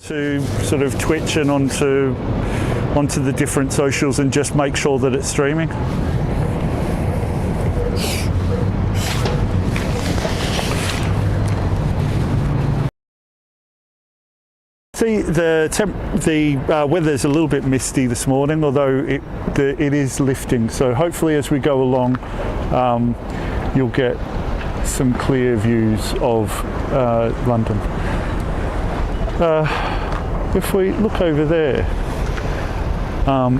To sort of Twitch and onto the different socials and just make sure that it's streaming. See, the weather's a little bit misty this morning, although it is lifting. So hopefully, as we go along, you'll get some clear views of London. If we look over there,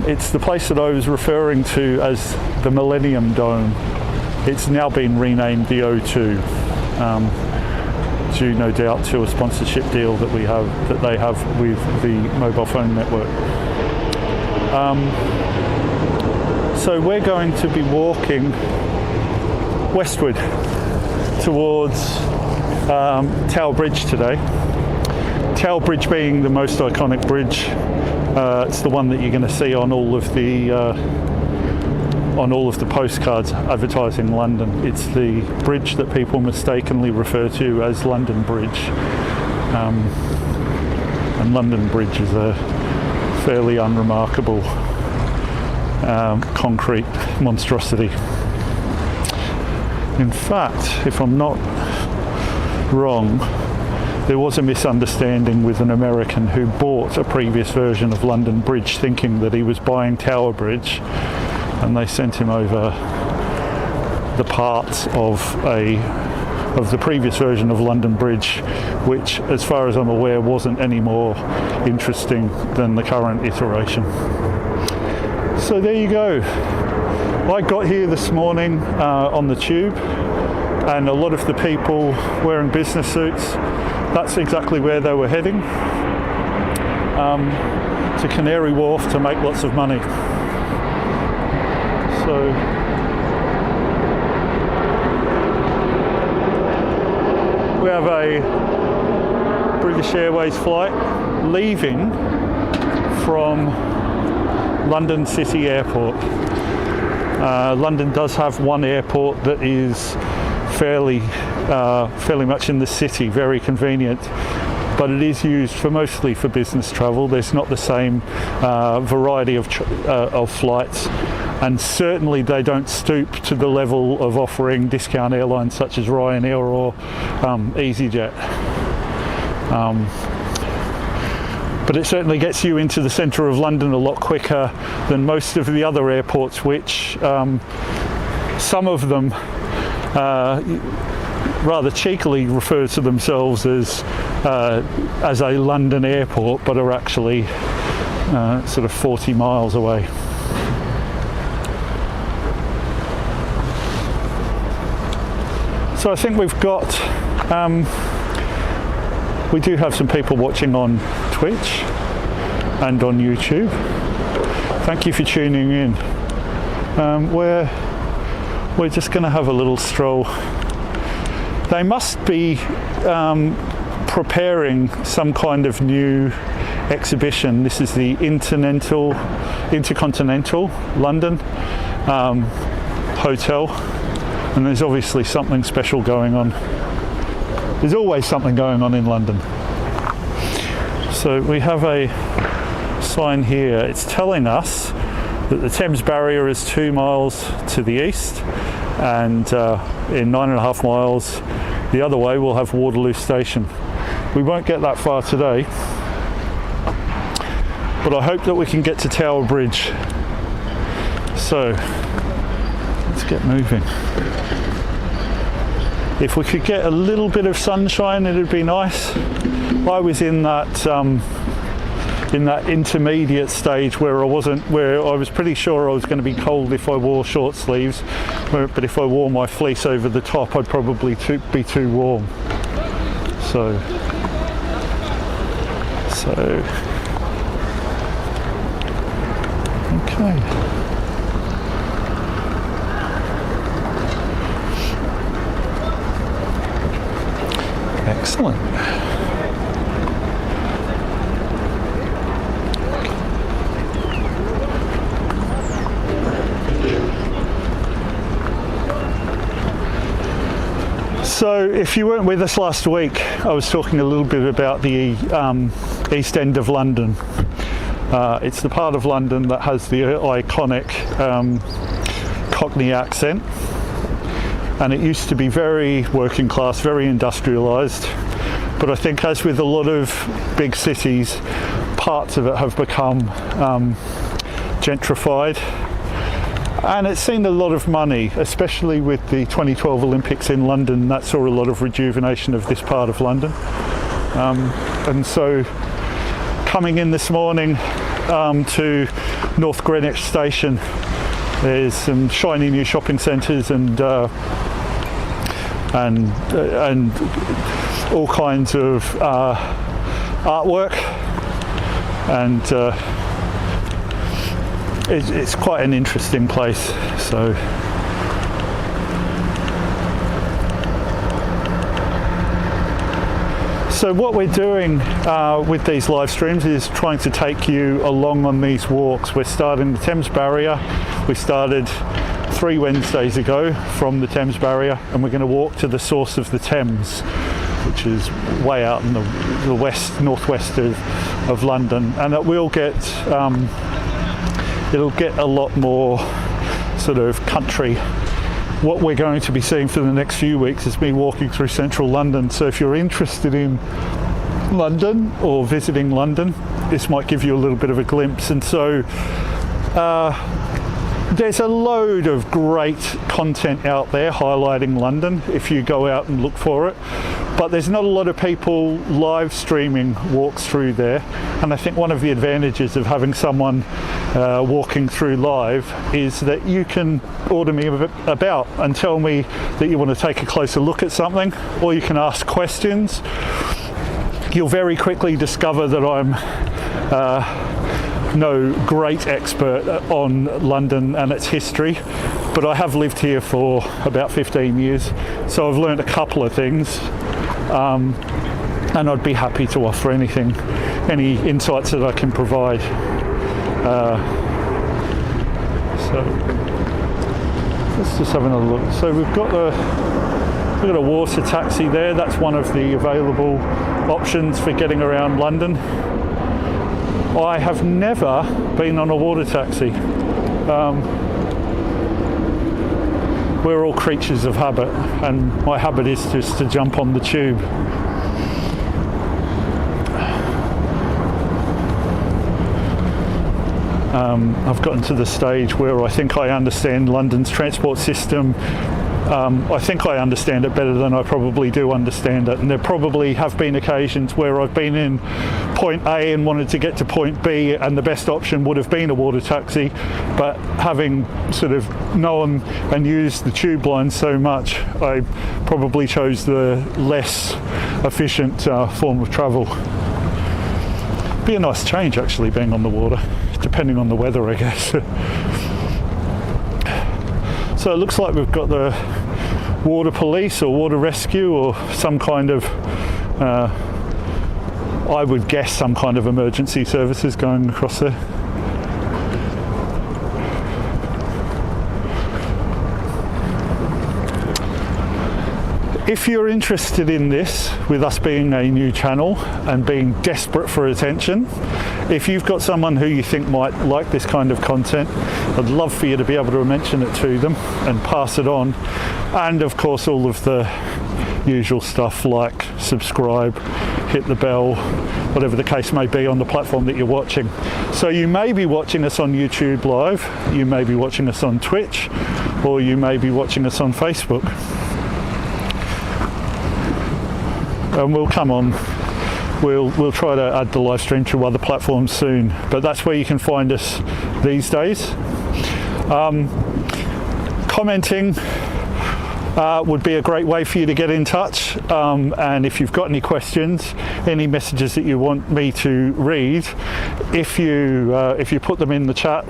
it's the place that I was referring to as the Millennium Dome. It's now been renamed the O2, due no doubt to a sponsorship deal that they have with the mobile phone network. So we're going to be walking westward towards Tower Bridge today. Tower Bridge being the most iconic bridge. It's the one that you're going to see on all of the postcards advertising London. It's the bridge that people mistakenly refer to as London Bridge. And London Bridge is a fairly unremarkable concrete monstrosity. In fact, if I'm not wrong, there was a misunderstanding with an American who bought a previous version of London Bridge thinking that he was buying Tower Bridge, and they sent him over the parts of the previous version of London Bridge, which, as far as I'm aware, wasn't any more interesting than the current iteration. So there you go. I got here this morning on the tube, and a lot of the people wearing business suits, that's exactly where they were heading, to Canary Wharf to make lots of money. So we have a British Airways flight leaving from London City Airport. London does have one airport that is fairly much in the city, very convenient, but it is used mostly for business travel. There's not the same variety of flights, and certainly they don't stoop to the level of offering discount airlines such as Ryanair or EasyJet. But it certainly gets you into the centre of London a lot quicker than most of the other airports, which some of them rather cheekily refer to themselves as a London airport, but are actually sort of 40 miles away. So I think we've got, we do have some people watching on Twitch and on YouTube. Thank you for tuning in. We're just going to have a little stroll. They must be preparing some kind of new exhibition. This is the Intercontinental London Hotel, and there's obviously something special going on. There's always something going on in London. So we have a sign here. It's telling us that the Thames barrier is 2 miles to the east, and in 9.5 miles the other way we'll have Waterloo Station. We won't get that far today, but I hope that we can get to Tower Bridge. So let's get moving. If we could get a little bit of sunshine, it'd be nice. I was in that intermediate stage where I was pretty sure I was going to be cold if I wore short sleeves, but if I wore my fleece over the top, I'd probably be too warm. So okay. Excellent. So if you weren't with us last week, I was talking a little bit about the East End of London. It's the part of London that has the iconic Cockney accent, and it used to be very working class, very industrialised, but I think as with a lot of big cities, parts of it have become gentrified, and it's seen a lot of money, especially with the 2012 Olympics in London. That saw a lot of rejuvenation of this part of London, and so coming in this morning to North Greenwich station, there's some shiny new shopping centres and all kinds of artwork, and it's quite an interesting place. So what we're doing with these live streams is trying to take you along on these walks. We're starting the Thames barrier. We started 3 Wednesdays ago from the Thames barrier, and we're going to walk to the source of the Thames, which is way out in the northwest of London, and it will get it'll get a lot more sort of country. What we're going to be seeing for the next few weeks is me walking through central London. So if you're interested in London or visiting London, this might give you a little bit of a glimpse. And so there's a load of great content out there highlighting London if you go out and look for it, but there's not a lot of people live streaming walks through there. And I think one of the advantages of having someone walking through live is that you can order me about and tell me that you want to take a closer look at something, or you can ask questions. You'll very quickly discover that I'm no great expert on London and its history, but I have lived here for about 15 years, so I've learned a couple of things, and I'd be happy to offer any insights that I can provide. So let's just have another look. So we've got a water taxi there. That's one of the available options for getting around London. I have never been on a water taxi. We're all creatures of habit, and my habit is just to jump on the tube. I've gotten to the stage where I think I understand London's transport system. I think I understand it better than I probably do understand it, and there probably have been occasions where I've been in point A and wanted to get to point B, and the best option would have been a water taxi, but having sort of known and used the tube line so much, I probably chose the less efficient form of travel. Be a nice change actually, being on the water, depending on the weather, I guess. So it looks like we've got the water police or water rescue or some kind of, I would guess, some kind of emergency services going across there. If you're interested in this, with us being a new channel and being desperate for attention, if you've got someone who you think might like this kind of content, I'd love for you to be able to mention it to them and pass it on. And of course, all of the usual stuff like subscribe, hit the bell, whatever the case may be on the platform that you're watching. So you may be watching us on YouTube Live, you may be watching us on Twitch, or you may be watching us on Facebook. And we'll come on, we'll try to add the live stream to other platforms soon, but that's where you can find us these days. Commenting would be a great way for you to get in touch, and if you've got any questions, any messages that you want me to read, if you put them in the chat,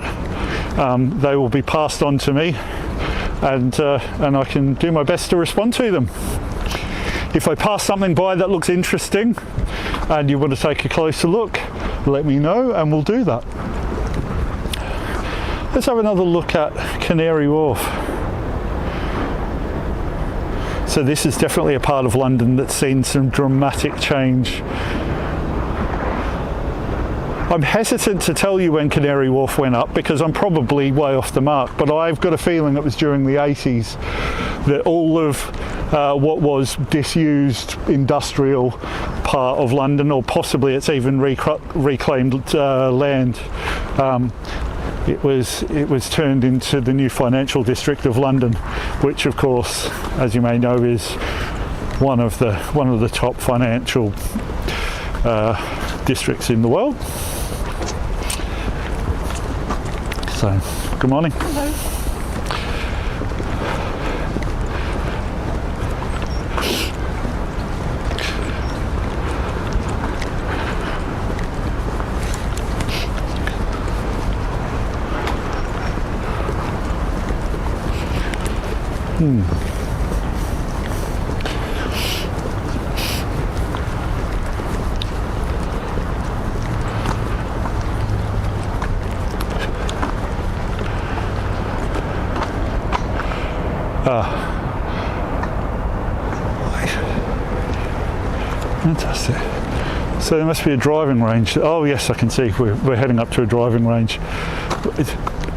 they will be passed on to me, and I can do my best to respond to them. If I pass something by that looks interesting and you want to take a closer look, let me know and we'll do that. Let's have another look at Canary Wharf. So this is definitely a part of London that's seen some dramatic change. I'm hesitant to tell you when Canary Wharf went up because I'm probably way off the mark, but I've got a feeling it was during the 80s that all of what was disused industrial part of London, or possibly it's even reclaimed land, it was turned into the new financial district of London, which of course, as you may know, is one of the top financial districts in the world. So, good morning. Hello. Fantastic. So there must be a driving range. Oh yes, I can see we're heading up to a driving range.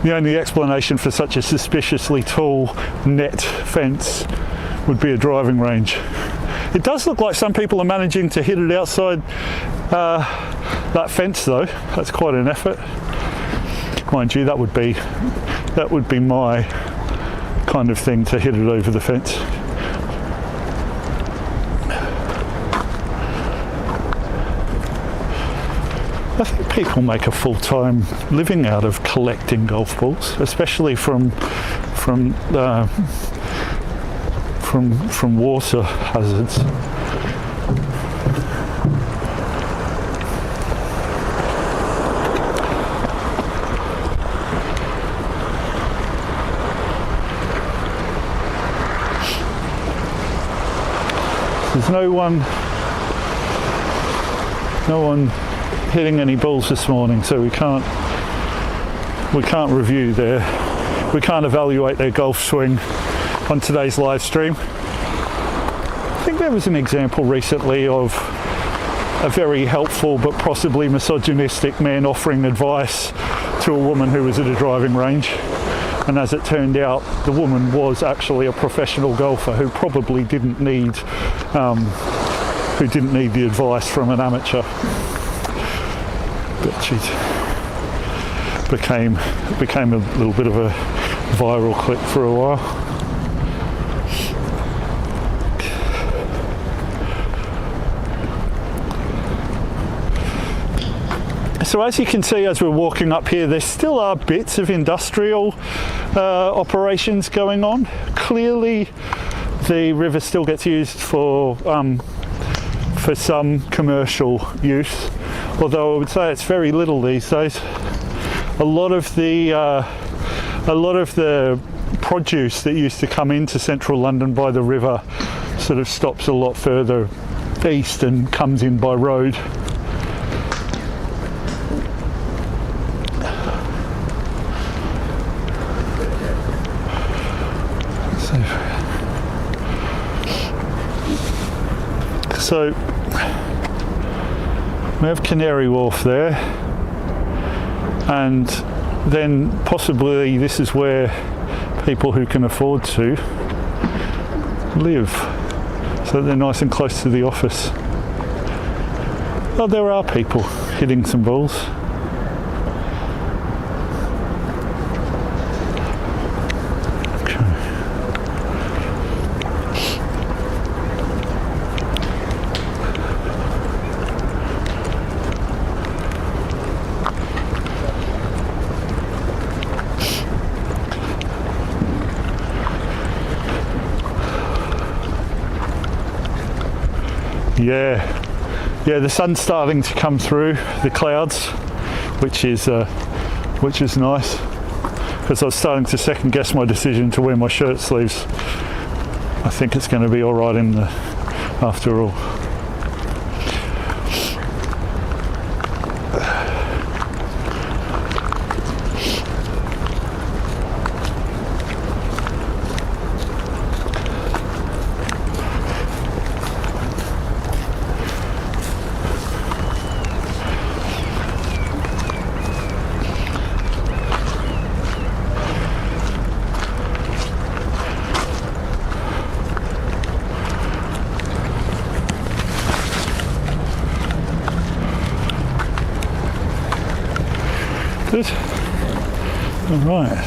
The only explanation for such a suspiciously tall net fence would be a driving range. It does look like some people are managing to hit it outside that fence though. That's quite an effort. Mind you, that would be my kind of thing, to hit it over the fence. I think people make a full-time living out of collecting golf balls, especially from water hazards. There's no one hitting any balls this morning, so we can't review we can't evaluate their golf swing on today's live stream. I think there was an example recently of a very helpful but possibly misogynistic man offering advice to a woman who was at a driving range, and as it turned out, the woman was actually a professional golfer who probably didn't need the advice from an amateur. But she became a little bit of a viral clip for a while. So as you can see, as we're walking up here, there still are bits of industrial operations going on. Clearly, the river still gets used for some commercial use, although I would say it's very little these days. A lot of the produce that used to come into central London by the river sort of stops a lot further east and comes in by road. So we have Canary Wharf there, and then possibly this is where people who can afford to live, so they're nice and close to the office. Oh, there are people hitting some balls. Yeah, the sun's starting to come through the clouds, which is nice, because I was starting to second guess my decision to wear my shirt sleeves. I think it's going to be all right after all. Good. All right.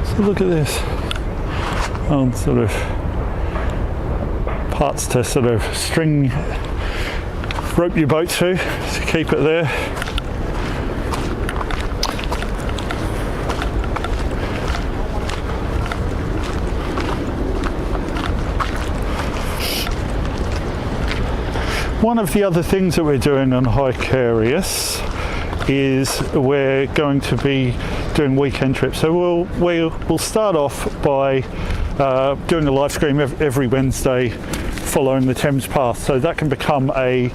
So look at this. Sort of parts to sort of rope your boat to keep it there. One of the other things that we're doing on Hikarious is we're going to be doing weekend trips. So we'll start off by doing a live stream every Wednesday following the Thames path, so that can become a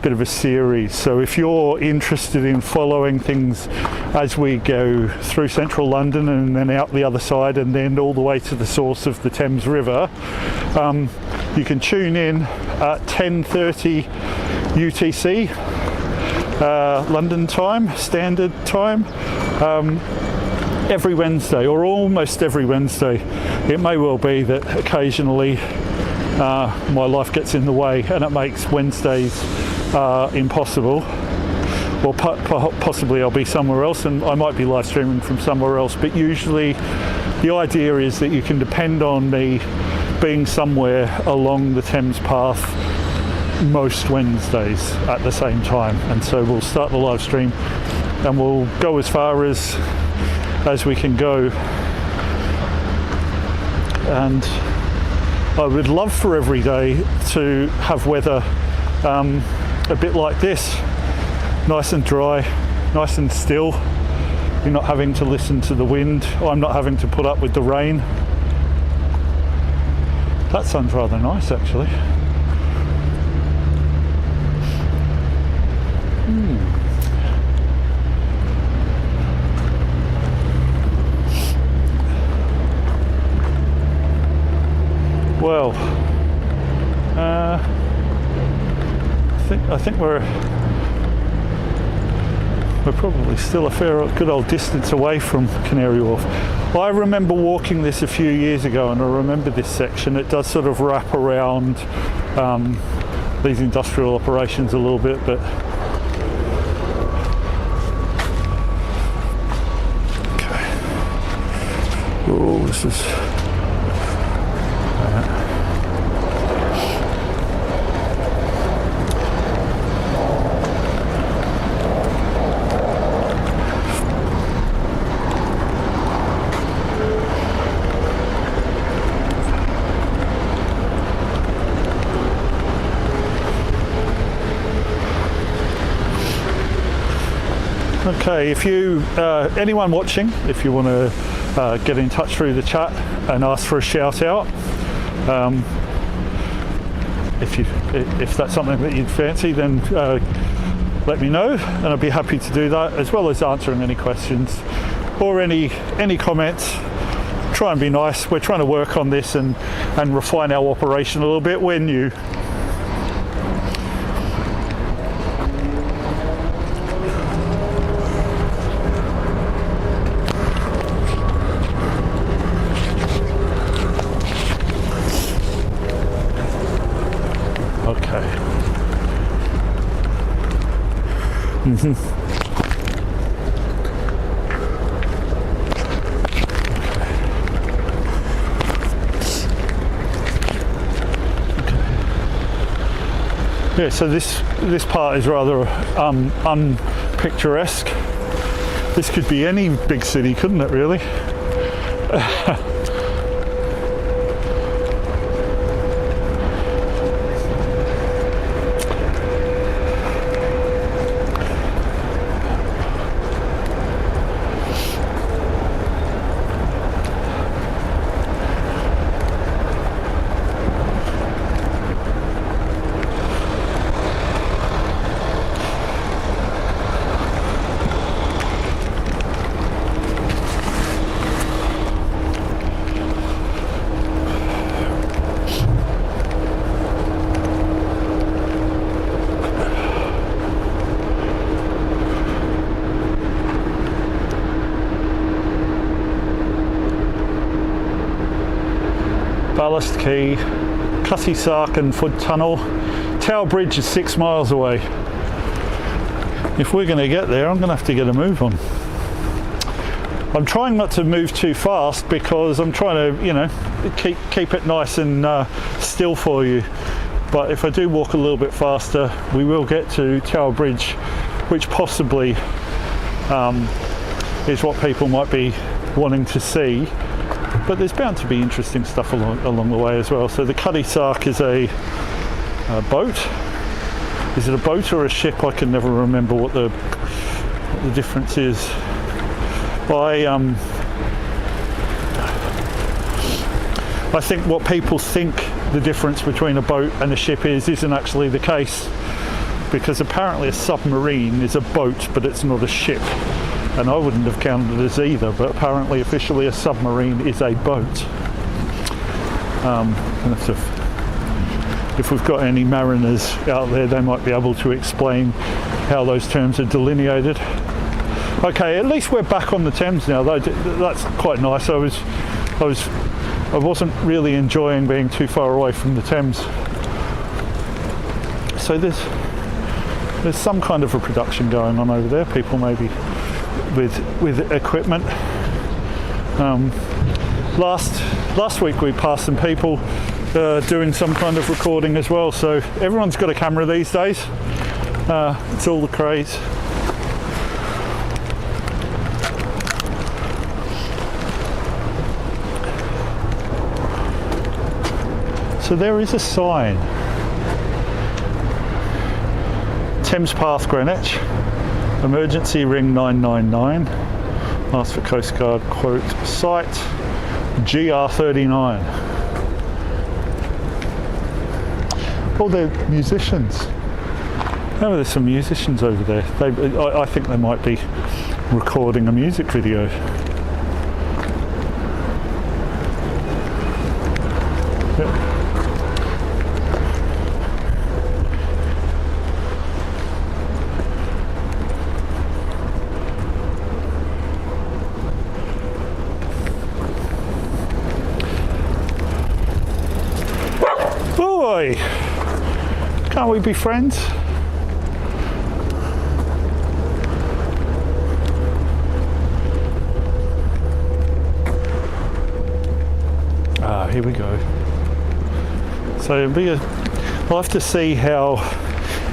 bit of a series. So if you're interested in following things as we go through central London and then out the other side and then all the way to the source of the Thames River, you can tune in at 10:30 UTC London time, standard time, every Wednesday, or almost every Wednesday. It may well be that occasionally my life gets in the way and it makes Wednesdays impossible. Well, possibly I'll be somewhere else and I might be live streaming from somewhere else, but usually the idea is that you can depend on me being somewhere along the Thames path most Wednesdays at the same time. And so we'll start the live stream and we'll go as far as we can go. And I would love for every day to have weather a bit like this, nice and dry, nice and still. You're not having to listen to the wind. I'm not having to put up with the rain. That sounds rather nice, actually. Well, I think we're probably still a good old distance away from Canary Wharf. Well, I remember walking this a few years ago, and I remember this section. It does sort of wrap around these industrial operations a little bit, but okay. Oh, this is. Okay, if you, anyone watching, if you want to get in touch through the chat and ask for a shout out, if that's something that you'd fancy, then let me know, and I'd be happy to do that, as well as answering any questions or any comments. Try and be nice. We're trying to work on this and refine our operation a little bit. We're new. Yeah, so this part is rather unpicturesque. This could be any big city, couldn't it, really? Ballast Quay, Cussy Sark and Foot Tunnel. Tower Bridge is 6 miles away. If we're going to get there, I'm going to have to get a move on. I'm trying not to move too fast because I'm trying to, you know, keep it nice and still for you. But if I do walk a little bit faster, we will get to Tower Bridge, which possibly is what people might be wanting to see. But there's bound to be interesting stuff along the way as well. So the Cuddy Sark is a boat. Is it a boat or a ship? I can never remember what the difference is. I think what people think the difference between a boat and a ship isn't actually the case, because apparently a submarine is a boat but it's not a ship, and I wouldn't have counted it as either, but apparently officially a submarine is a boat. If we've got any mariners out there, they might be able to explain how those terms are delineated. Okay, at least we're back on the Thames now, though. That's quite nice. I wasn't really enjoying being too far away from the Thames. So there's some kind of a production going on over there. People maybe with equipment. Last week we passed some people doing some kind of recording as well. So everyone's got a camera these days. It's all the craze. So there is a sign. Thames Path, Greenwich. Emergency ring 999. Ask for Coast Guard, quote, site GR39. Oh, they're musicians. Oh, there's some musicians over there. I think they might be recording a music video. Yep. Boy, can't we be friends? Here we go. So we'll have to see how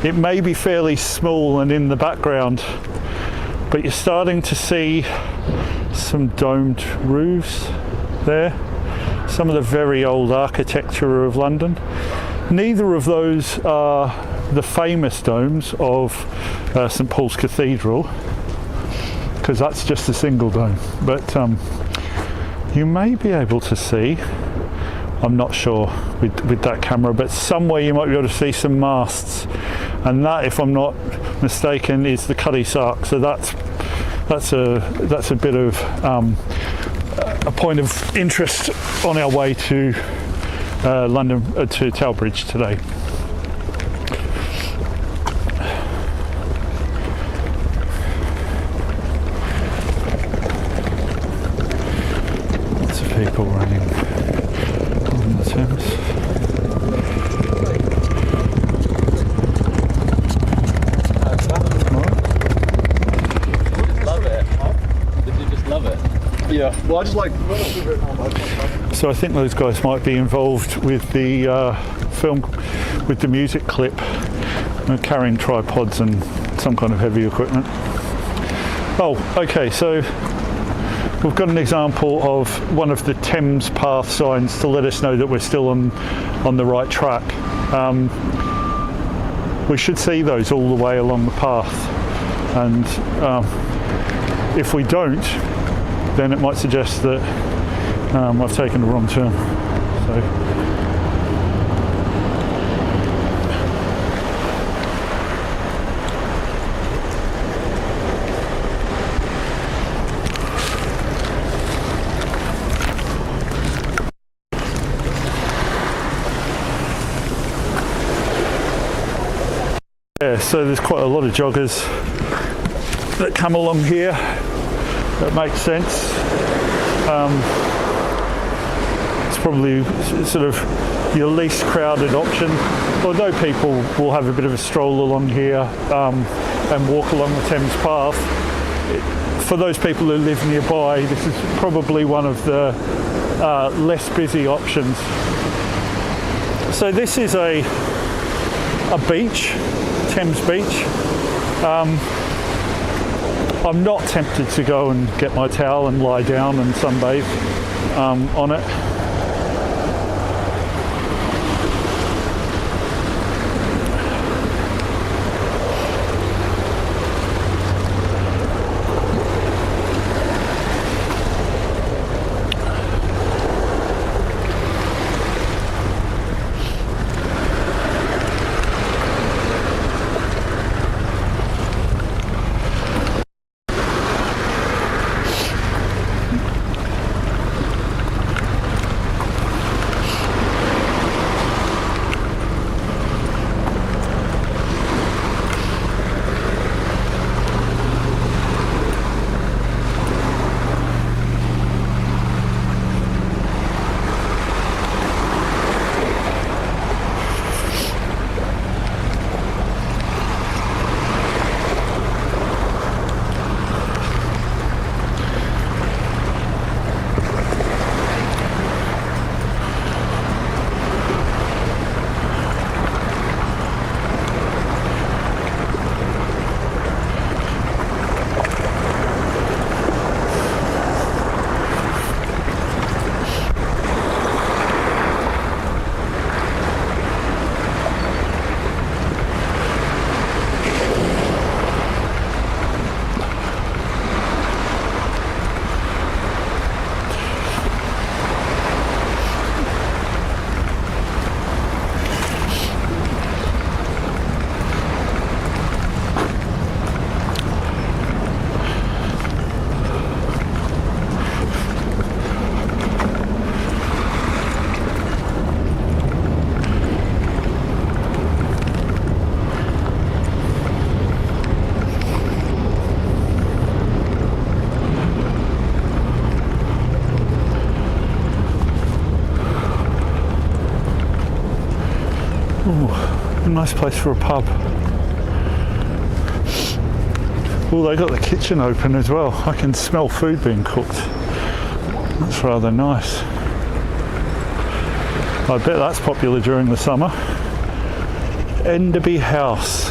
it may be fairly small and in the background, but you're starting to see some domed roofs there. Some of the very old architecture of London. Neither of those are the famous domes of St Paul's Cathedral, because that's just a single dome. But you may be able to see, I'm not sure with that camera, but somewhere you might be able to see some masts, and that, if I'm not mistaken, is the Cuddy Sark. So that's a bit of a point of interest on our way to London, to Tower Bridge today. Lots of people running on the Thames. Love it. Did you just love it? Yeah. Well, I just like. So I think those guys might be involved with the film, with the music clip, carrying tripods and some kind of heavy equipment. Oh, okay, so we've got an example of one of the Thames Path signs to let us know that we're still on the right track. We should see those all the way along the path, and if we don't, then it might suggest that I've taken the wrong turn. So. Yeah, so there's quite a lot of joggers that come along here. That makes sense. It's probably sort of your least crowded option. Although people will have a bit of a stroll along here and walk along the Thames path, for those people who live nearby, this is probably one of the less busy options. So this is a beach, Thames Beach. I'm not tempted to go and get my towel and lie down and sunbathe on it. Ooh, a nice place for a pub. Oh, they got the kitchen open as well. I can smell food being cooked. That's rather nice. I bet that's popular during the summer. Enderby House.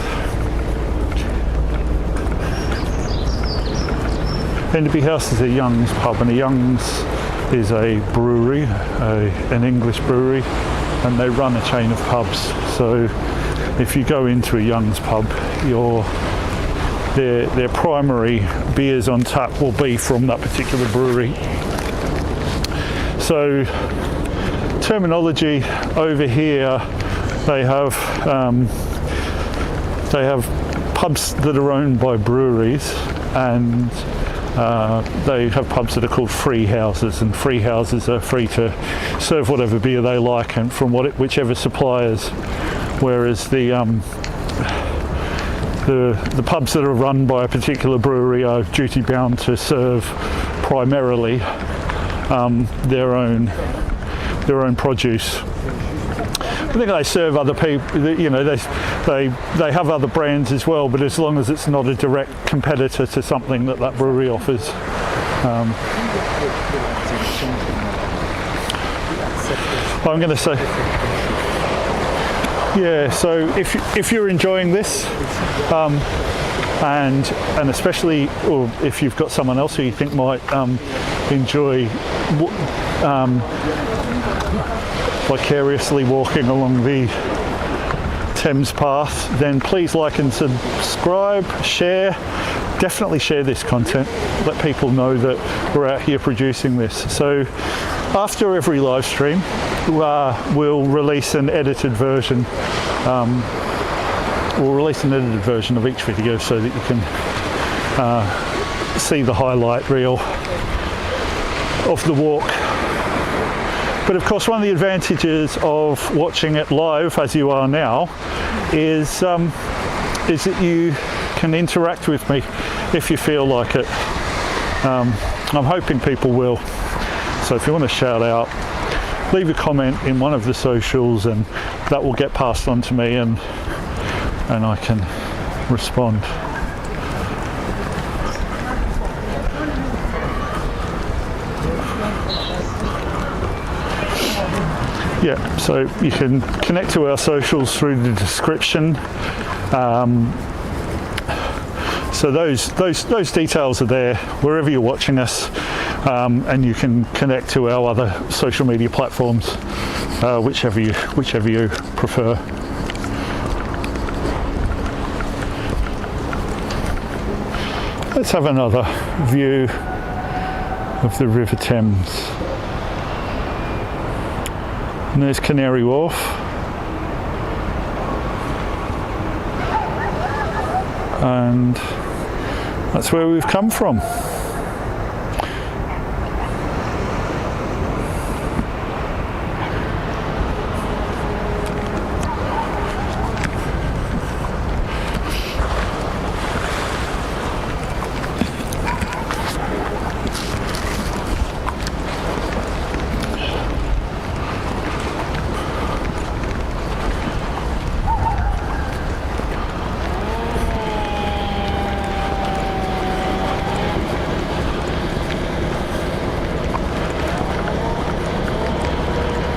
Enderby House is a Young's pub, and a Young's is a brewery, an English brewery, and they run a chain of pubs. So if you go into a Young's pub, their primary beers on tap will be from that particular brewery. So terminology over here, they have pubs that are owned by breweries, and they have pubs that are called free houses, and free houses are free to serve whatever beer they like and from whichever suppliers. Whereas the pubs that are run by a particular brewery are duty bound to serve primarily their own produce. I think they serve other people, you know, they have other brands as well, but as long as it's not a direct competitor to something that brewery offers. I'm going to say, yeah, so if you're enjoying this, and especially, or if you've got someone else who you think might enjoy vicariously walking along the Thames path, then please like and subscribe, share. Definitely share this content. Let people know that we're out here producing this. So after every live stream, we'll release an edited version. We'll release an edited version of each video so that you can see the highlight reel of the walk. But of course, one of the advantages of watching it live, as you are now, is that you can interact with me if you feel like it. I'm hoping people will. So if you want to shout out, leave a comment in one of the socials, and that will get passed on to me, and I can respond. Yeah, so you can connect to our socials through the description. So those details are there wherever you're watching us, and you can connect to our other social media platforms, whichever you prefer. Let's have another view of the River Thames. And there's Canary Wharf. And that's where we've come from.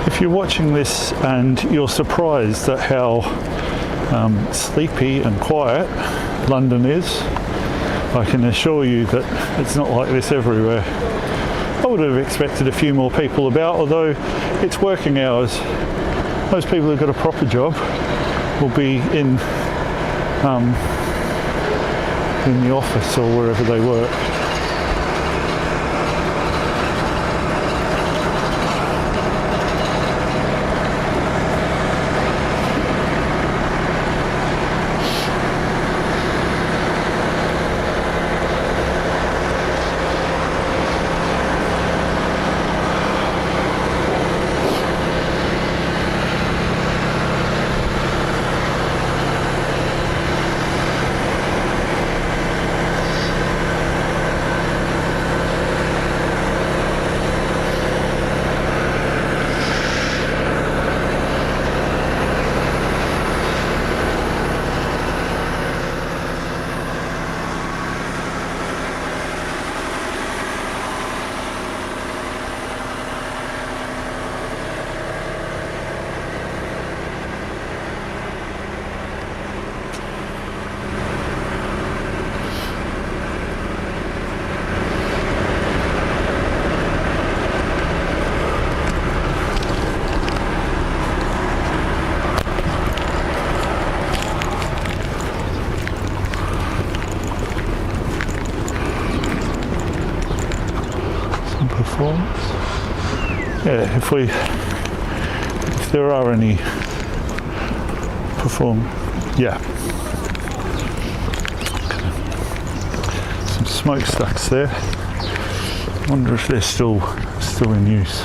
If you're watching this and you're surprised at how sleepy and quiet London is, I can assure you that it's not like this everywhere. I would have expected a few more people about, although it's working hours. Most people who've got a proper job will be in the office or wherever they work. Yeah, if there are any yeah. Some smokestacks there. I wonder if they're still in use.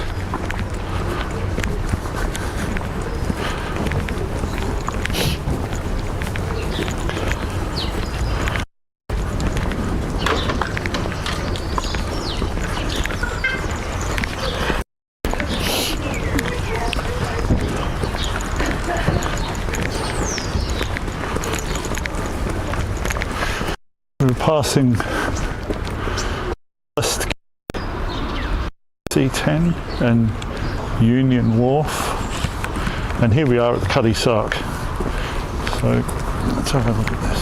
We're passing C10 and Union Wharf, and here we are at the Cuddy Sark. So let's have a look at this.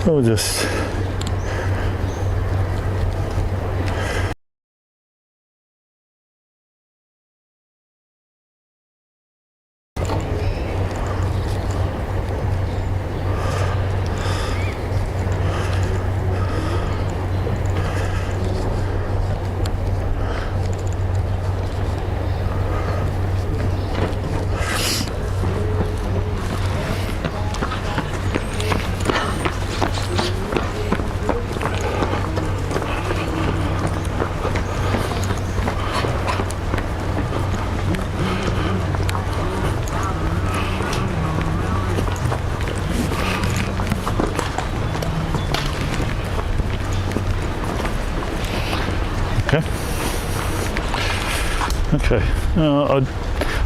So we'll just Okay, I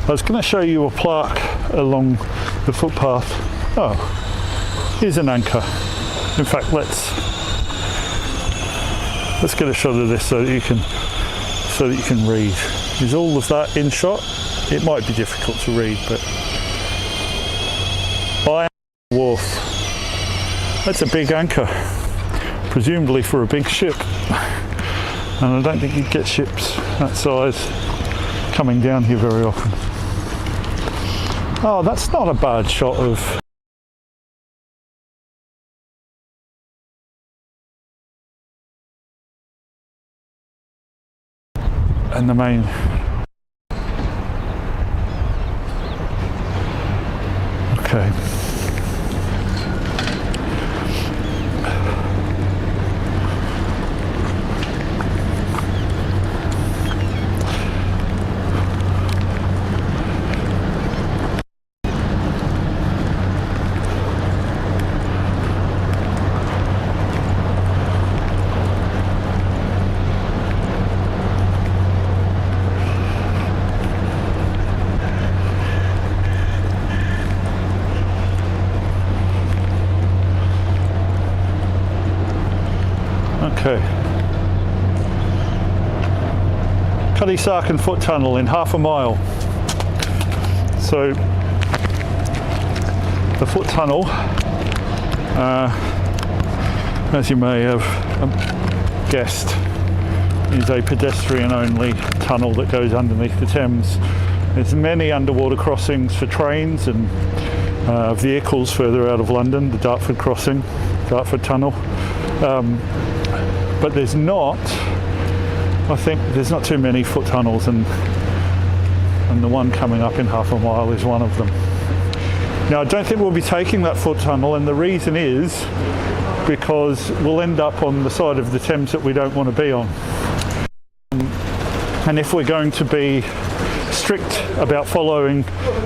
was going to show you a plaque along the footpath. Oh, here's an anchor. In fact, let's get a shot of this so that you can read. Is all of that in shot? It might be difficult to read, but Iron Wharf. That's a big anchor, presumably for a big ship. And I don't think you'd get ships that size coming down here very often. Oh, that's not a bad shot of and the main. Okay. Okay. Cuddy-Sarkin foot tunnel in half a mile. So the foot tunnel, as you may have guessed, is a pedestrian-only tunnel that goes underneath the Thames. There's many underwater crossings for trains and vehicles further out of London, the Dartford crossing, Dartford tunnel. But there's not, I think there's not too many foot tunnels, and the one coming up in half a mile is one of them. Now, I don't think we'll be taking that foot tunnel, and the reason is because we'll end up on the side of the Thames that we don't want to be on. And if we're going to be strict about following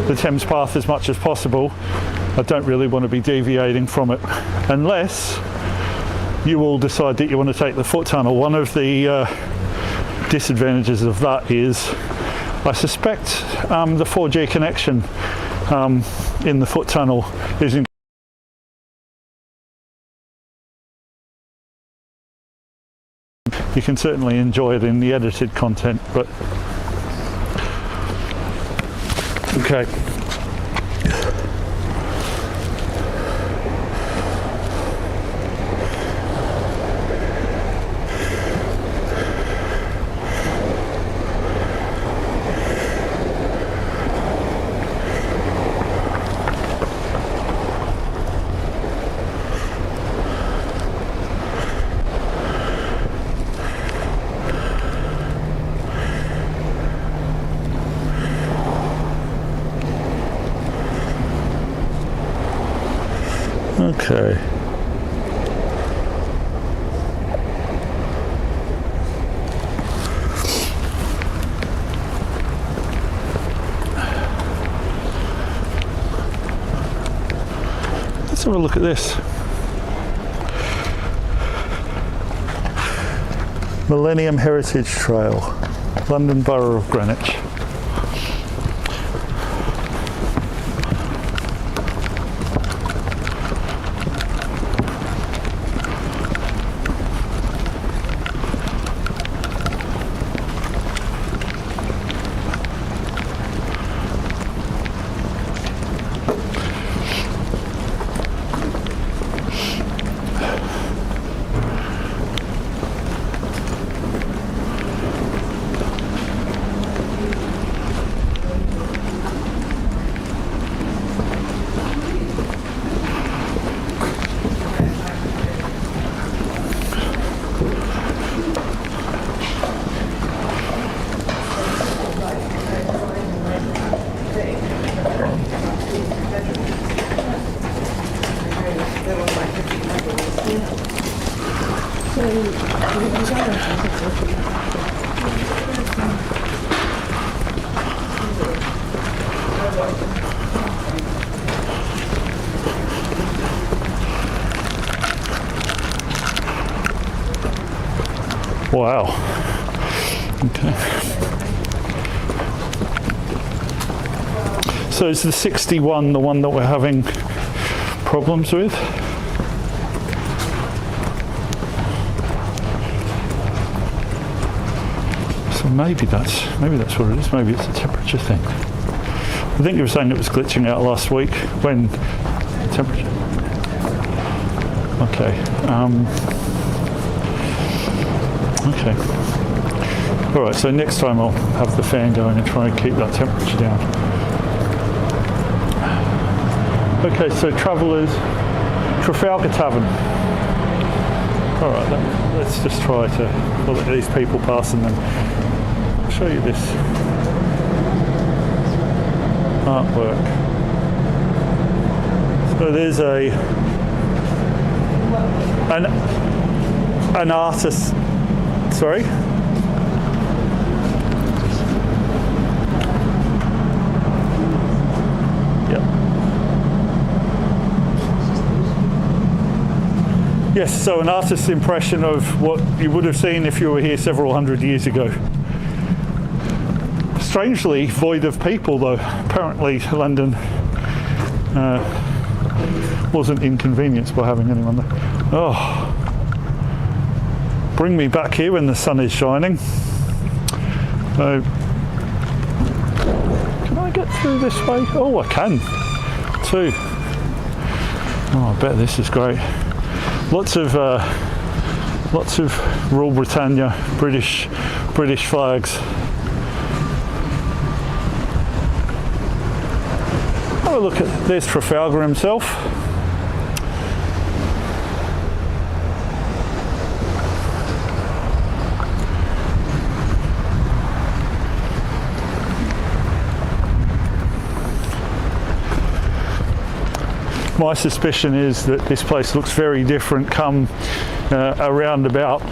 the Thames path as much as possible, I don't really want to be deviating from it, unless you all decide that you want to take the foot tunnel. One of the disadvantages of that is I suspect the 4G connection in the foot tunnel isn't. You can certainly enjoy it in the edited content, but okay. Okay. Let's have a look at this. Millennium Heritage Trail, London Borough of Greenwich. Wow. Okay. So is the 61 the one that we're having problems with? So maybe that's what it is. Maybe it's a temperature thing. I think you were saying it was glitching out last week when the temperature. Okay. Okay. All right. So next time I'll have the fan going and try and keep that temperature down. Okay. So travellers, Trafalgar Tavern. All right. Let's just try to look at these people passing them. I'll show you this artwork. So there's an artist. Sorry. Yep. Yes. So an artist's impression of what you would have seen if you were here several hundred years ago. Strangely void of people, though. Apparently London wasn't inconvenienced by having anyone there. Oh, bring me back here when the sun is shining. So, can I get through this way? Oh, I can too. Oh, I bet this is great. Lots of Rule Britannia, British flags. Have a look at, there's Trafalgar himself. My suspicion is that this place looks very different come around about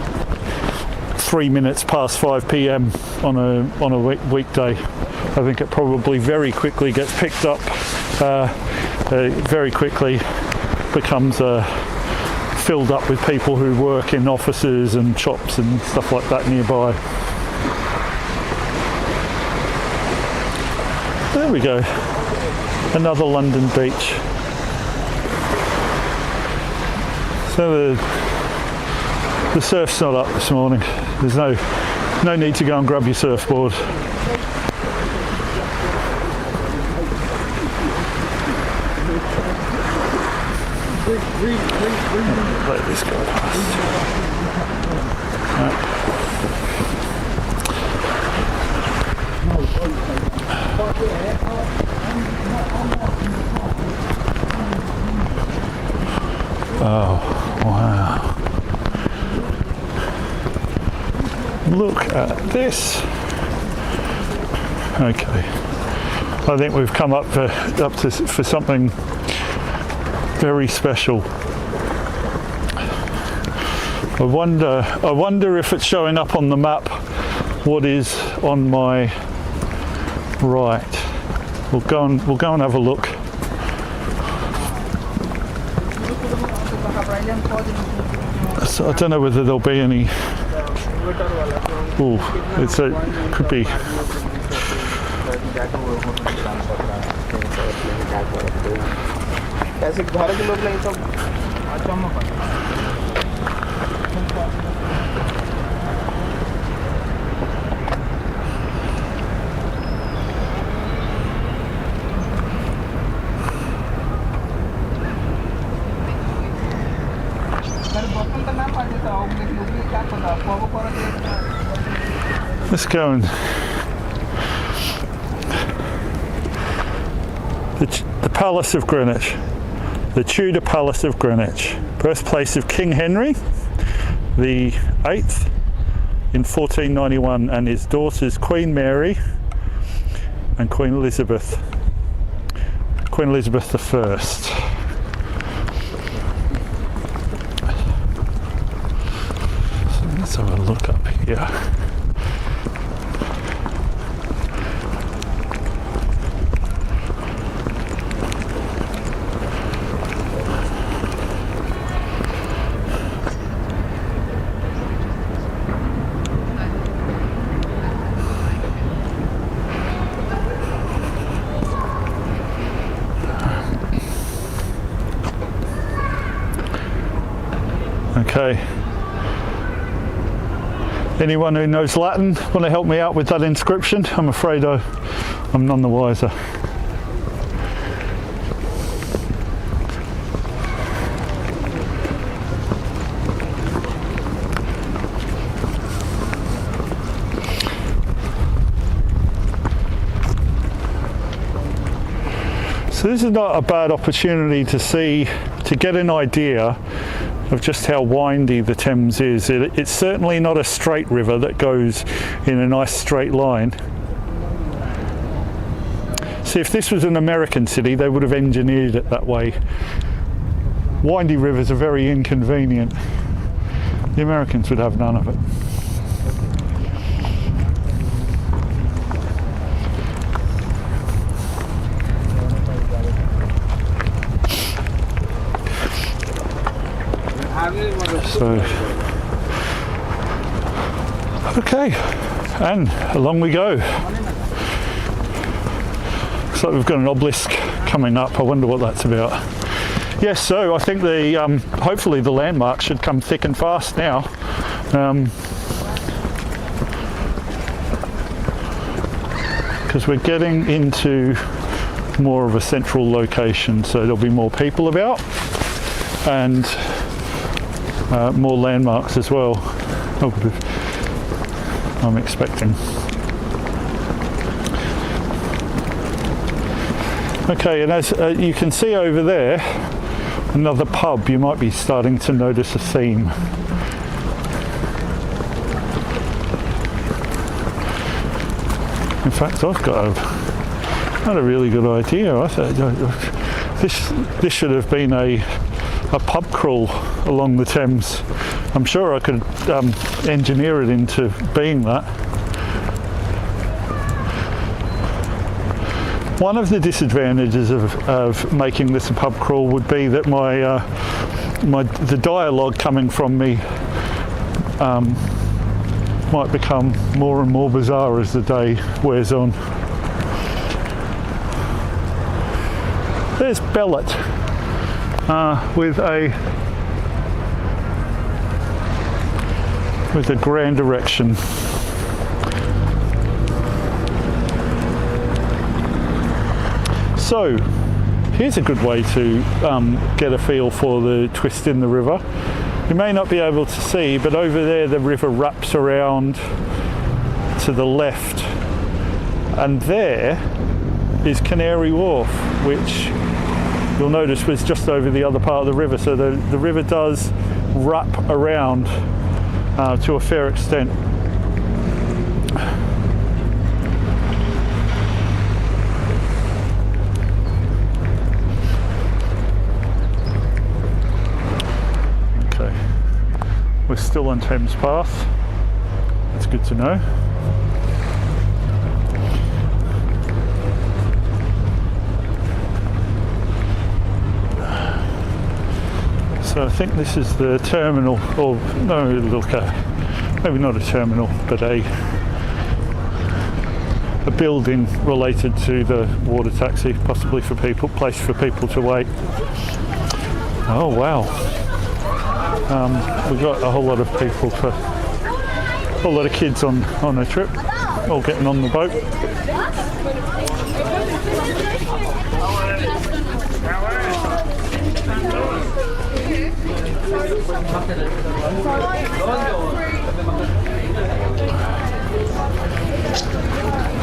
3 minutes past 5 p.m. on a weekday. I think it probably very quickly gets picked up, very quickly becomes filled up with people who work in offices and shops and stuff like that nearby. There we go, another London beach. So the surf's not up this morning. There's no need to go and grab your surfboard. Let this go past. Oh, wow. Look at this. Okay. I think we've come up for something very special. I wonder if it's showing up on the map what is on my right. We'll go and have a look. So I don't know whether there'll be any. Oh, could be. Let's go and the Palace of Greenwich, the Tudor Palace of Greenwich, birthplace of King Henry the 8th in 1491 and his daughters Queen Mary and Queen Elizabeth I. So let's have a look up here. Okay. Anyone who knows Latin want to help me out with that inscription? I'm afraid I'm none the wiser. So this is not a bad opportunity to get an idea of just how windy the Thames is. It's certainly not a straight river that goes in a nice straight line. See, if this was an American city, they would have engineered it that way. Windy rivers are very inconvenient. The Americans would have none of it. So, okay, and along we go. Looks like we've got an obelisk coming up. I wonder what that's about. Yes, so I think hopefully the landmarks should come thick and fast now. Because we're getting into more of a central location, so there'll be more people about and more landmarks as well, I'm expecting. Okay, and as you can see over there, another pub. You might be starting to notice a theme. In fact, I've got a really good idea. I thought this should have been a pub crawl along the Thames. I'm sure I could engineer it into being that. One of the disadvantages of making this a pub crawl would be that the dialogue coming from me might become more and more bizarre as the day wears on. There's Bellet with a grand erection. So here's a good way to get a feel for the twist in the river. You may not be able to see, but over there the river wraps around to the left, and there is Canary Wharf, which you'll notice was just over the other part of the river. So the river does wrap around to a fair extent. Okay, we're still on Thames Path. That's good to know. So I think this is the terminal, or no, look, maybe not a terminal, but a building related to the water taxi, possibly for people, place for people to wait. Oh wow! We've got a whole lot of people, a whole lot of kids on a trip, all getting on the boat.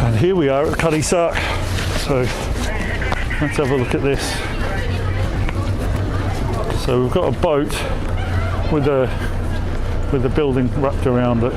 And here we are at Hikarious. So let's have a look at this. So we've got a boat with a building wrapped around it.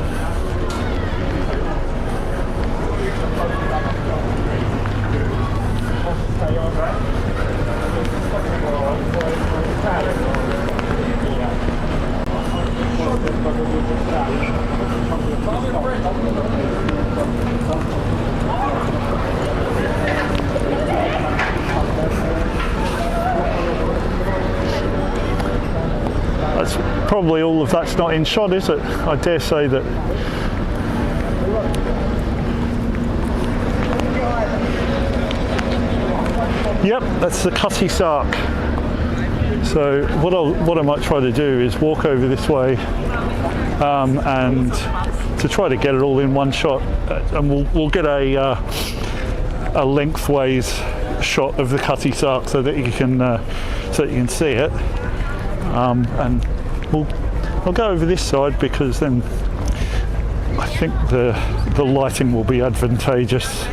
That's probably all of that's not in shot, is it? I dare say that. Yep, that's the Hikarious. So what I might try to do is walk over this way and to try to get it all in one shot, and we'll get a lengthways shot of the Cutty Sark so that you can see it, and I'll go over this side because then I think the lighting will be advantageous.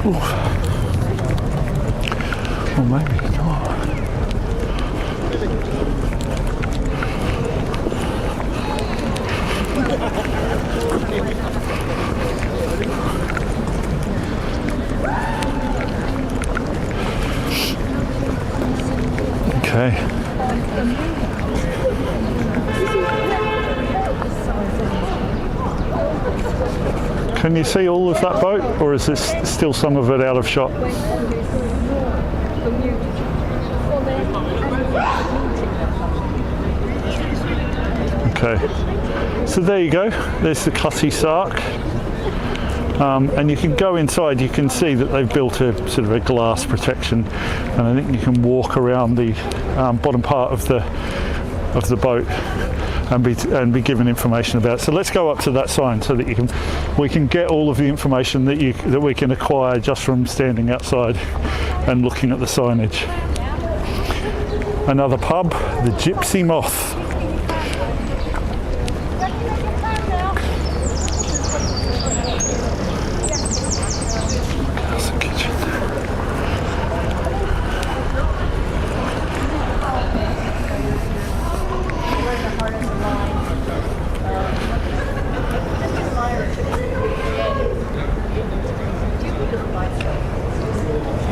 Ooh. Or maybe not. Okay. Can you see all of that boat, or is this still some of it out of shot? Okay, so there you go. There's the Cutty Sark. And you can go inside, you can see that they've built a sort of a glass protection, and I think you can walk around the bottom part of the boat and be given information about it. So let's go up to that sign so that we can get all of the information that we can acquire just from standing outside and looking at the signage. Another pub, the Gypsy Moth.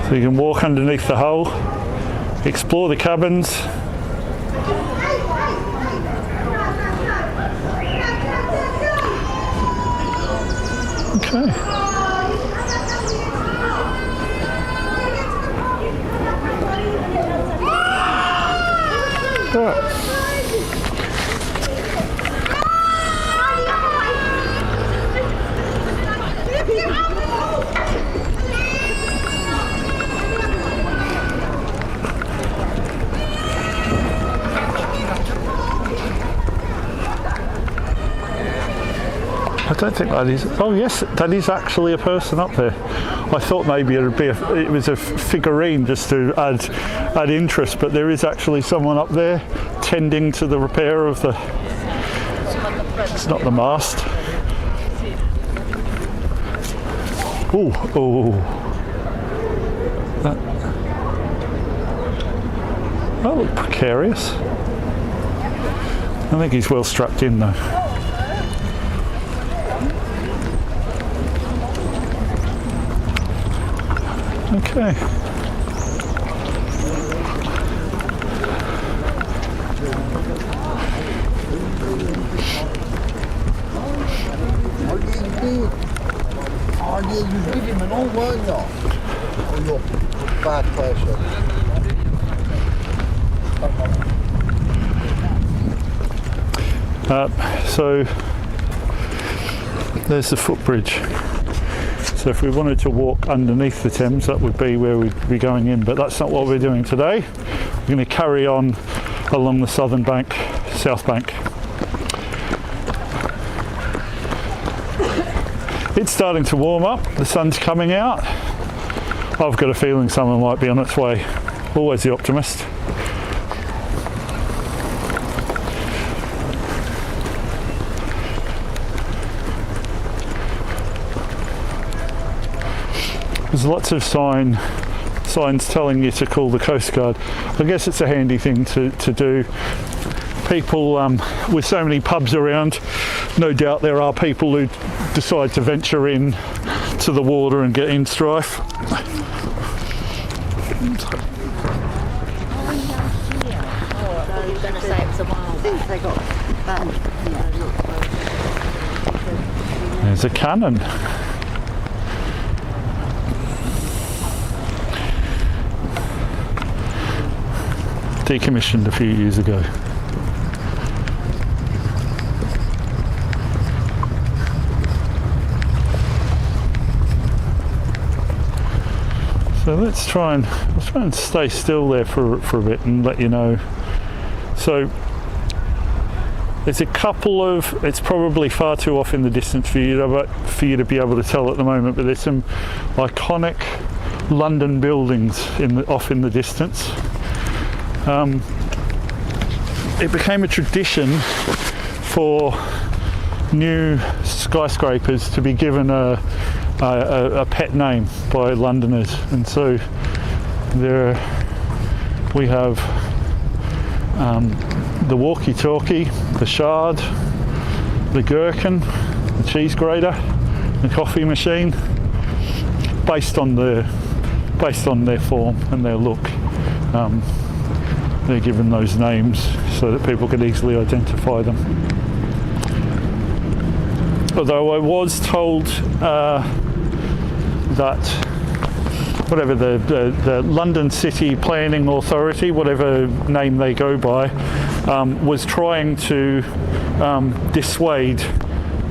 So you can walk underneath the hull, explore the cabins. Okay. Right. I don't think that is. Oh yes, that is actually a person up there. I thought maybe it was a figurine just to add interest, but there is actually someone up there tending to the repair of the. It's not the mast. Oh. That looked precarious. I think he's well strapped in though. Okay. Oh, yeah, you give him an all, weren't you? Oh, you're bad person. So there's the footbridge. So if we wanted to walk underneath the Thames, that would be where we'd be going in, but that's not what we're doing today. We're going to carry on along the southern bank, south bank. It's starting to warm up, the sun's coming out. I've got a feeling summer might be on its way. Always the optimist. There's lots of signs telling you to call the Coast Guard. I guess it's a handy thing to do. People, with so many pubs around, no doubt there are people who decide to venture in to the water and get in strife. There's a cannon. Decommissioned a few years ago. So I'll try and stay still there for a bit and let you know. So there's a couple of, it's probably far too off in the distance for you to be able to tell at the moment, but there's some iconic London buildings off in the distance. It became a tradition for new skyscrapers to be given a pet name by Londoners, and so there we have the walkie-talkie, the Shard, the Gherkin, the cheese grater, the coffee machine, based on their form and their look. They're given those names so that people can easily identify them. Although I was told that whatever the London City Planning Authority, whatever name they go by, was trying to dissuade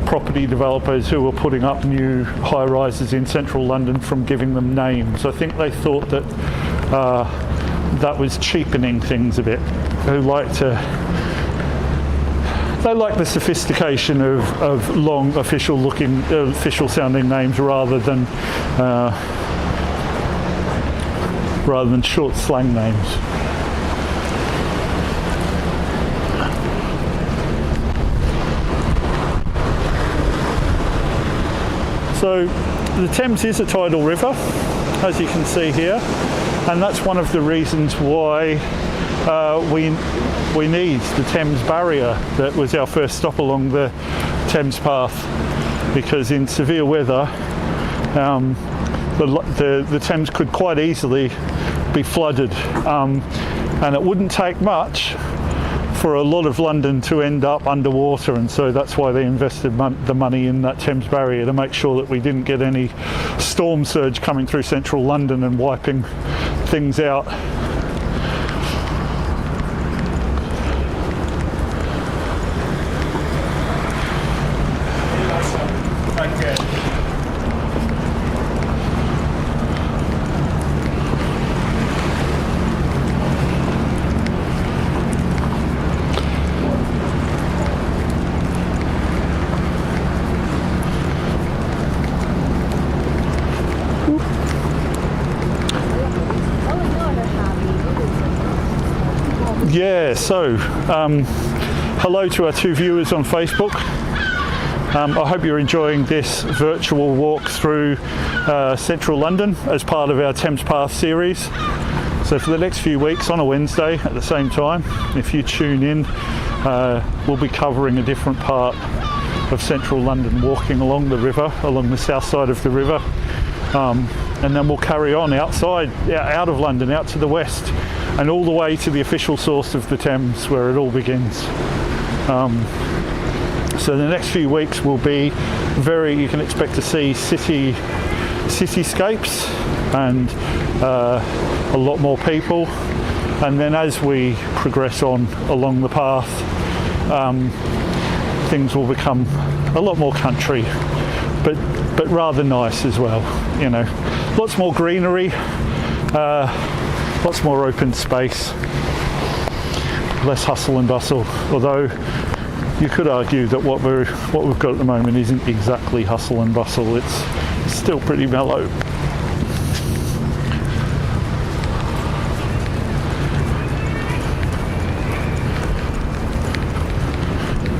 property developers who were putting up new high-rises in central London from giving them names. I think they thought that that was cheapening things a bit. They like the sophistication of long official sounding names rather than short slang names. So the Thames is a tidal river, as you can see here, and that's one of the reasons why we need the Thames barrier. That was our first stop along the Thames path, because in severe weather the Thames could quite easily be flooded, and it wouldn't take much for a lot of London to end up underwater, and so that's why they invested the money in that Thames barrier, to make sure that we didn't get any storm surge coming through central London and wiping things out. Yeah, so hello to our two viewers on Facebook. I hope you're enjoying this virtual walk through central London as part of our Thames Path series. So for the next few weeks on a Wednesday at the same time, if you tune in, we'll be covering a different part of central London, walking along the river, along the south side of the river, and then we'll carry on outside, out of London, out to the west, and all the way to the official source of the Thames, where it all begins. So the next few weeks will be you can expect to see cityscapes and a lot more people. And then as we progress on along the path, things will become a lot more country, but rather nice as well. You know, lots more greenery, lots more open space, less hustle and bustle. Although you could argue that what we've got at the moment isn't exactly hustle and bustle. It's still pretty mellow.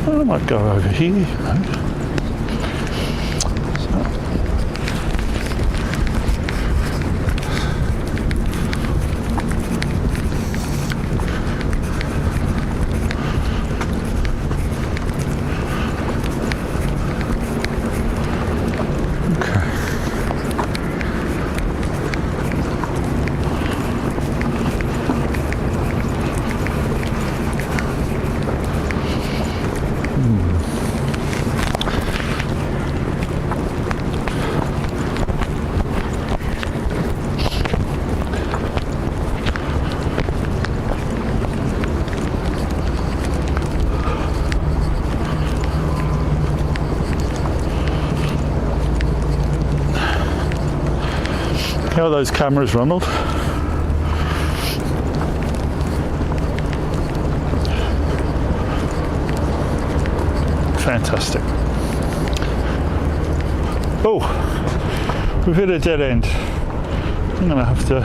I might go over here, you know. How are those cameras, Ronald? Fantastic. Oh, we've hit a dead end. I'm going to have to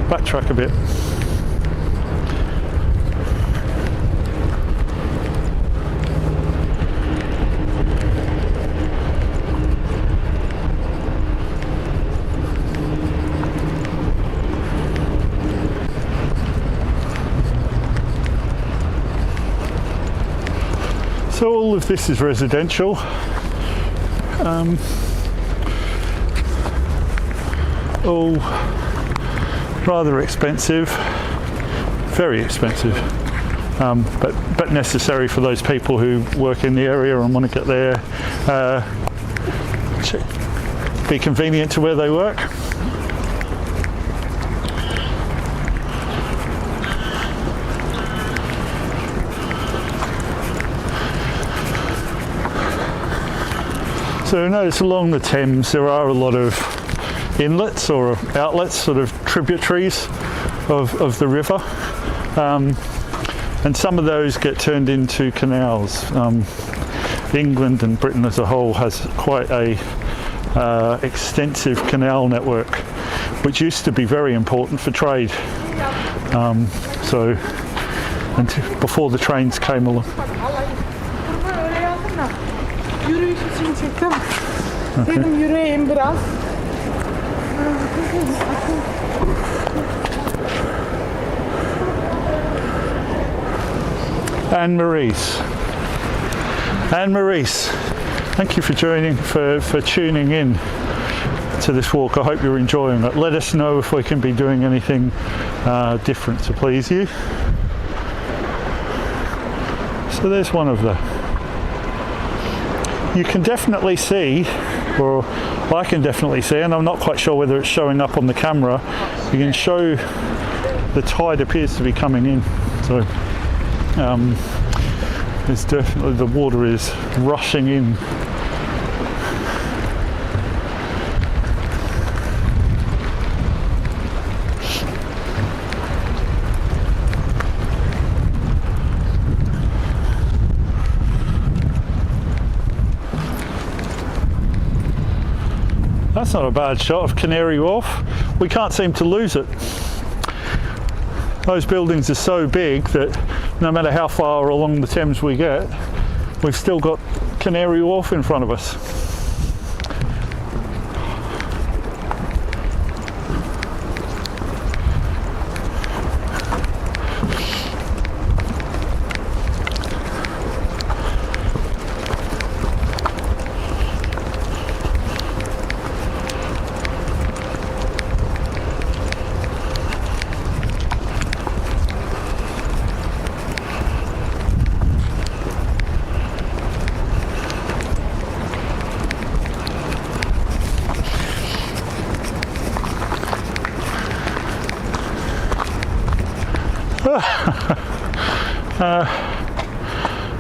backtrack a bit. So all of this is residential. All rather expensive, very expensive, but necessary for those people who work in the area and want to get there, be convenient to where they work. So notice along the Thames there are a lot of inlets or outlets, sort of tributaries of the river, and some of those get turned into canals. England and Britain as a whole has quite a extensive canal network, which used to be very important for trade. So before the trains came along. Dedim yürüyeyim biraz. Anne Maurice, thank you for joining, for tuning in to this walk. I hope you're enjoying it. Let us know if we can be doing anything different to please you. So there's one of the. You can definitely see, or I can definitely see, and I'm not quite sure whether it's showing up on the camera, you can show the tide appears to be coming in. So there's definitely, the water is rushing in. That's not a bad shot of Canary Wharf. We can't seem to lose it. Those buildings are so big that no matter how far along the Thames we get, we've still got Canary Wharf in front of us.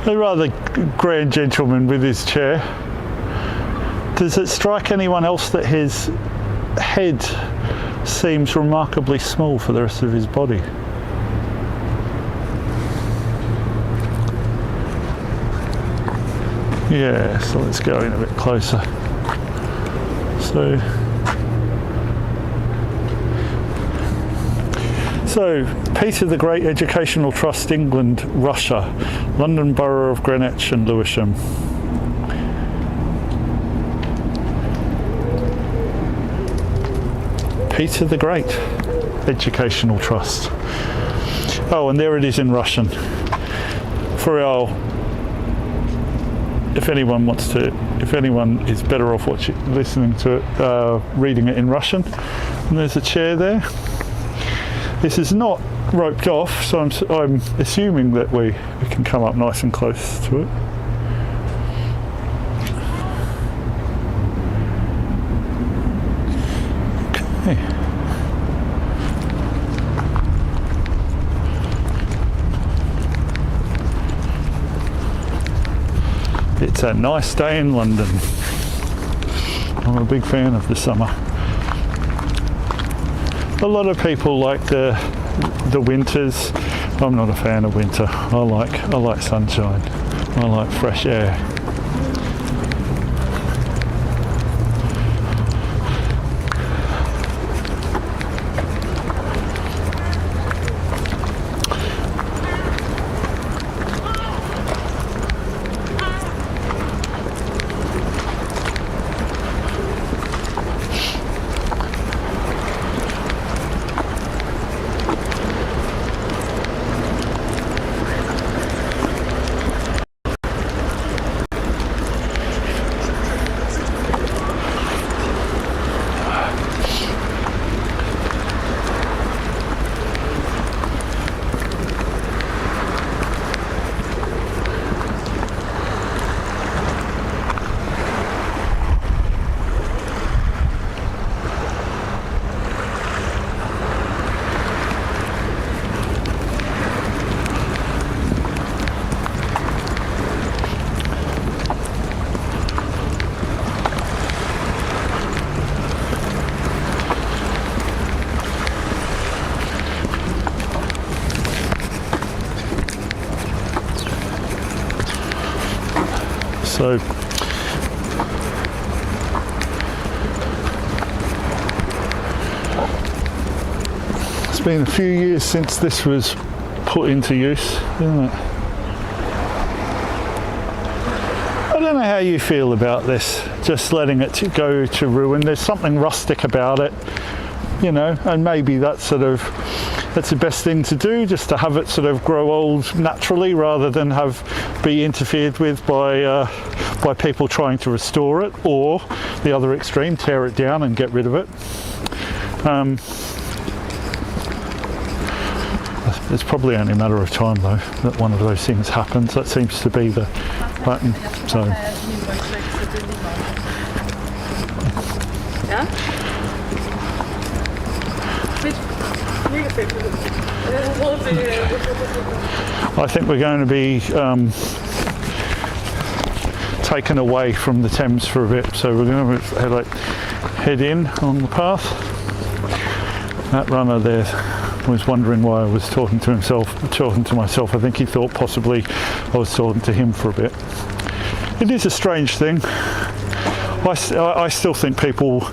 A rather grand gentleman with his chair. Does it strike anyone else that his head seems remarkably small for the rest of his body? Yeah, so let's go in a bit closer. So, Peter the Great Educational Trust, England, Russia, London Borough of Greenwich and Lewisham. Peter the Great Educational Trust. Oh, and there it is in Russian. For our, if anyone wants to, if anyone is better off listening to it, reading it in Russian. And there's a chair there. This is not roped off, so I'm assuming that we can come up nice and close to it. Okay. It's a nice day in London. I'm a big fan of the summer. A lot of people like the winters. I'm not a fan of winter. I like sunshine. I like fresh air. So it's been a few years since this was put into use, isn't it? I don't know how you feel about this, just letting it go to ruin. There's something rustic about it, you know, and maybe that's the best thing to do, just to have it sort of grow old naturally rather than be interfered with by people trying to restore it, or the other extreme, tear it down and get rid of it. It's probably only a matter of time though that one of those things happens. That seems to be the pattern. So I think we're going to be taken away from the Thames for a bit, so we're going to head in on the path. That runner there was wondering why I was talking to myself. I think he thought possibly I was talking to him for a bit. It is a strange thing. I still think people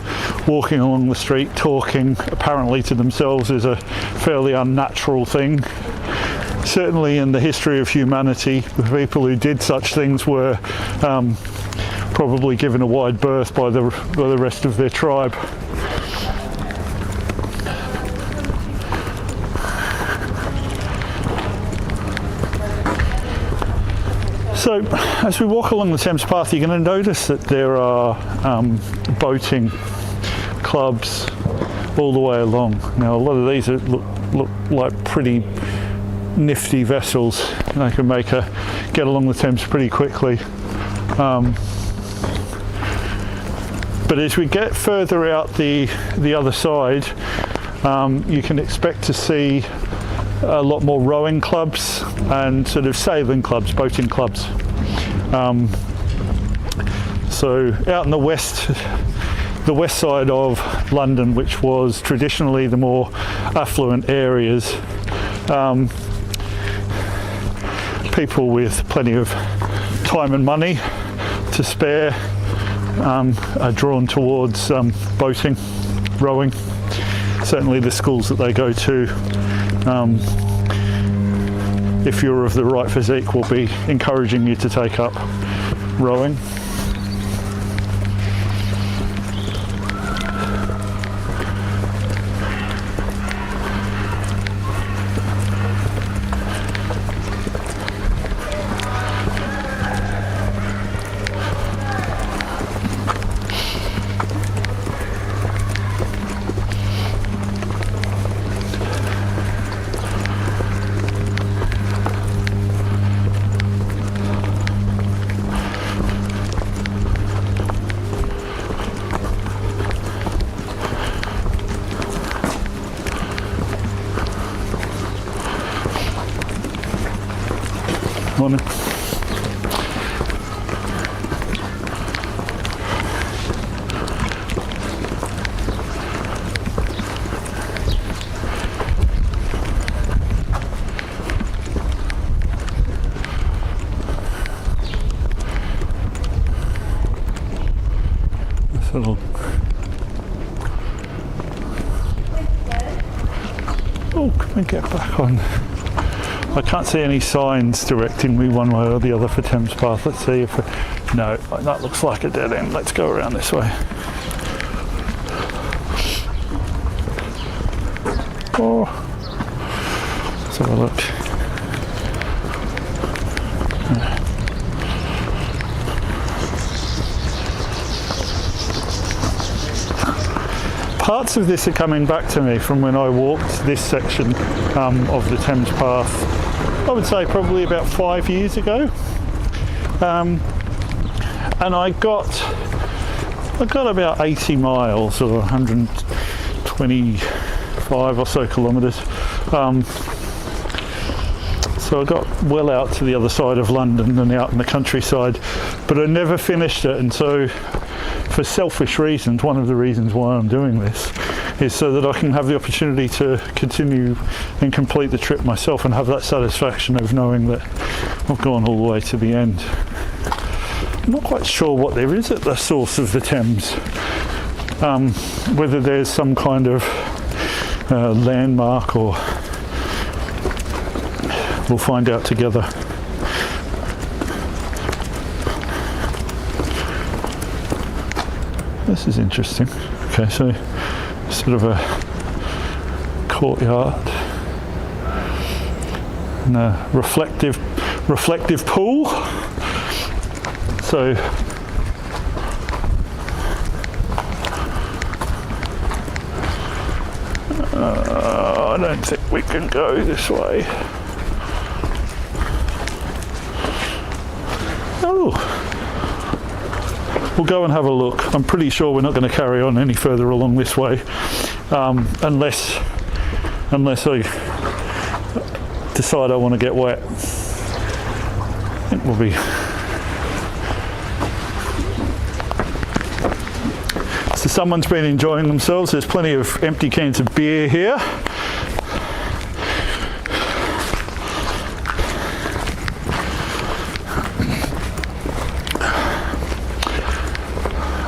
walking along the street talking apparently to themselves is a fairly unnatural thing. Certainly in the history of humanity, the people who did such things were probably given a wide berth by the rest of their tribe. So as we walk along the Thames path, you're going to notice that there are boating clubs all the way along. Now a lot of these look like pretty nifty vessels. They can get along the Thames pretty quickly. But as we get further out the other side, you can expect to see a lot more rowing clubs and sort of sailing clubs, boating clubs. So out in the west side of London, which was traditionally the more affluent areas, people with plenty of time and money to spare are drawn towards boating, rowing. Certainly the schools that they go to, if you're of the right physique, will be encouraging you to take up rowing. Morning. little. Oh, can we get back on? I can't see any signs directing me one way or the other for Thames Path. Let's see if... No, that looks like a dead end. Let's go around this way. Oh, let's have a look. Parts of this are coming back to me from when I walked this section of the Thames Path, I would say probably about 5 years ago. And I got about 80 miles or 125 or so kilometres. So I got well out to the other side of London and out in the countryside, but I never finished it. And so, for selfish reasons, one of the reasons why I'm doing this is so that I can have the opportunity to continue and complete the trip myself and have that satisfaction of knowing that I've gone all the way to the end. I'm not quite sure what there is at the source of the Thames, whether there's some kind of landmark, or we'll find out together. This is interesting. Okay, so sort of a courtyard and a reflective pool. So I don't think we can go this way. Oh. We'll go and have a look. I'm pretty sure we're not going to carry on any further along this way, unless I decide I want to get wet. I think we'll be. So someone's been enjoying themselves. There's plenty of empty cans of beer here.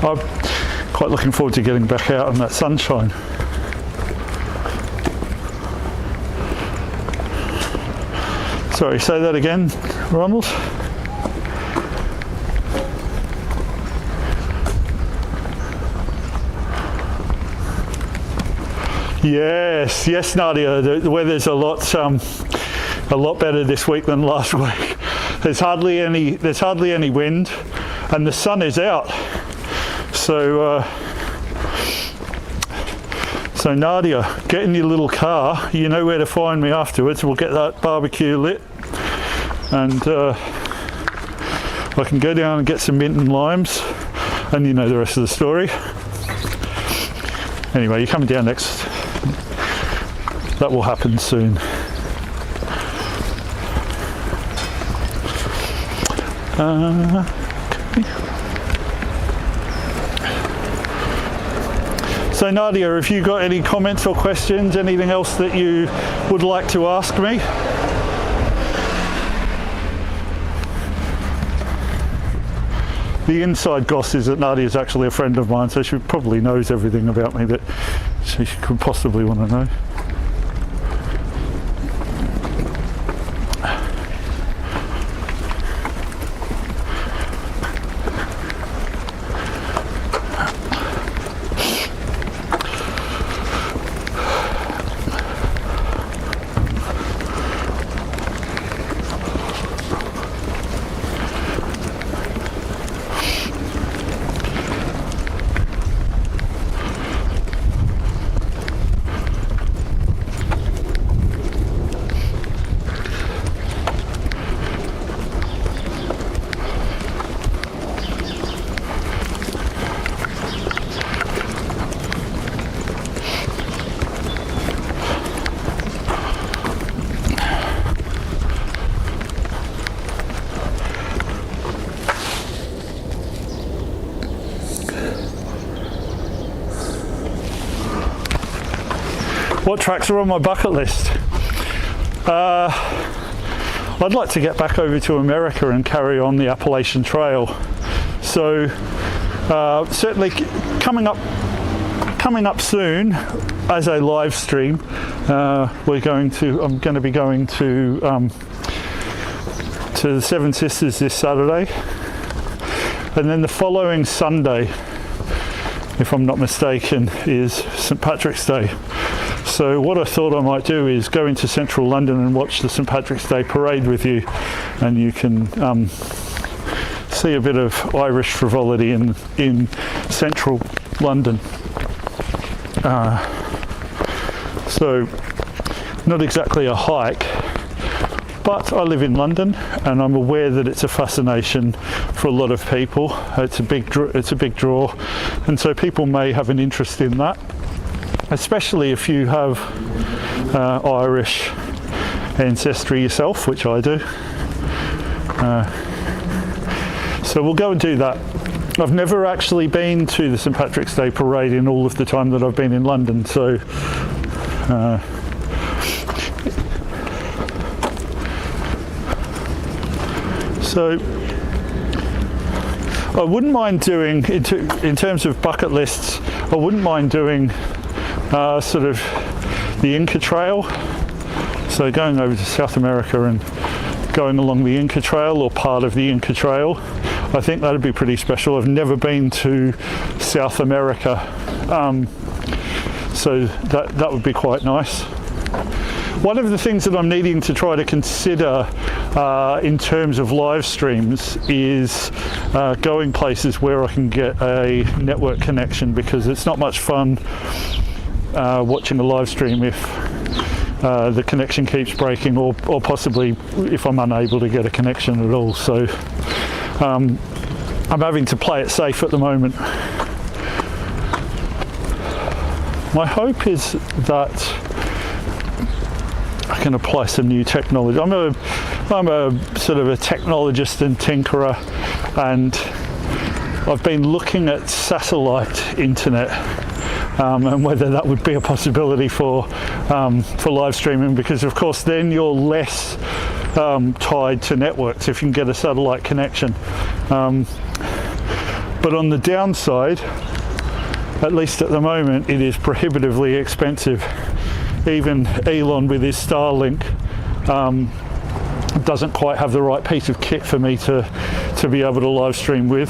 I'm quite looking forward to getting back out in that sunshine. Sorry, say that again, Ronald. Yes, Nadia. The weather's a lot better this week than last week. There's hardly any wind, and the sun is out. So Nadia, get in your little car. You know where to find me afterwards. We'll get that barbecue lit, and I can go down and get some mint and limes, and you know the rest of the story. Anyway, you're coming down next. That will happen soon. Okay. So Nadia, have you got any comments or questions, anything else that you would like to ask me? The inside goss is that Nadia is actually a friend of mine, so she probably knows everything about me that she could possibly want to know. What tracks are on my bucket list? I'd like to get back over to America and carry on the Appalachian Trail. So certainly coming up soon as a live stream. I'm going to be going to the Seven Sisters this Saturday, and then the following Sunday, if I'm not mistaken, is St Patrick's Day. So what I thought I might do is go into central London and watch the St Patrick's Day parade with you, and you can see a bit of Irish frivolity in central London. So not exactly a hike, but I live in London and I'm aware that it's a fascination for a lot of people. It's a big draw, and so people may have an interest in that, especially if you have Irish ancestry yourself, which I do. So we'll go and do that. I've never actually been to the St Patrick's Day parade in all of the time that I've been in London, so I wouldn't mind doing, in terms of bucket lists, I wouldn't mind doing sort of the Inca Trail, so going over to South America and going along the Inca Trail or part of the Inca Trail. I think that'd be pretty special. I've never been to South America, so that would be quite nice. One of the things that I'm needing to try to consider in terms of live streams is going places where I can get a network connection, because it's not much fun watching a live stream if the connection keeps breaking, or possibly if I'm unable to get a connection at all. So I'm having to play it safe at the moment. My hope is that I can apply some new technology. I'm a sort of a technologist and tinkerer, and I've been looking at satellite internet and whether that would be a possibility for live streaming, because of course then you're less tied to networks if you can get a satellite connection. But on the downside, at least at the moment, it is prohibitively expensive. Even Elon with his Starlink doesn't quite have the right piece of kit for me to be able to live stream with,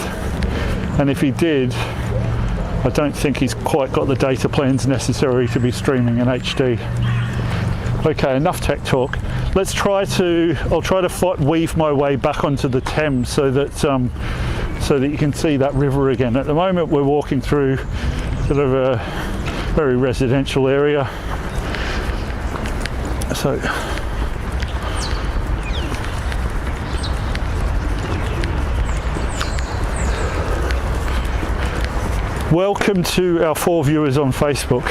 and if he did, I don't think he's quite got the data plans necessary to be streaming in HD. Okay, enough tech talk. I'll try to weave my way back onto the Thames so that you can see that river again. At the moment we're walking through sort of a very residential area. So welcome to our 4 viewers on Facebook.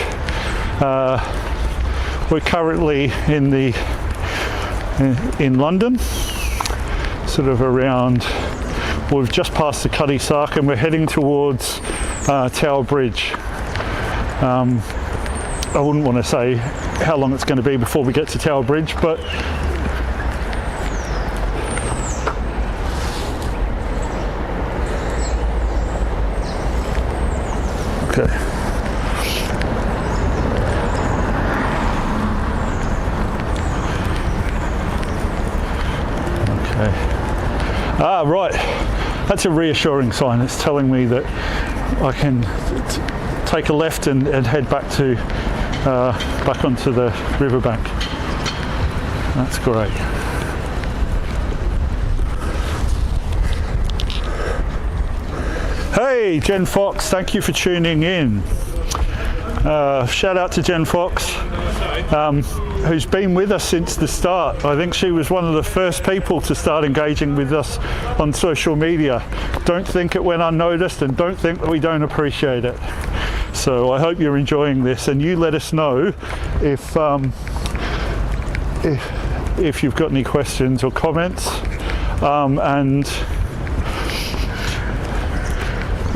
We're currently in London, sort of around, we've just passed the Cuddy Sark and we're heading towards Tower Bridge. I wouldn't want to say how long it's going to be before we get to Tower Bridge, but okay. Ah, right. That's a reassuring sign. It's telling me that I can take a left and head back to back onto the riverbank. That's great. Hey, Jen Fox, thank you for tuning in. Shout out to Jen Fox, who's been with us since the start. I think she was one of the first people to start engaging with us on social media. Don't think it went unnoticed, and don't think that we don't appreciate it. So I hope you're enjoying this, and you let us know if you've got any questions or comments, and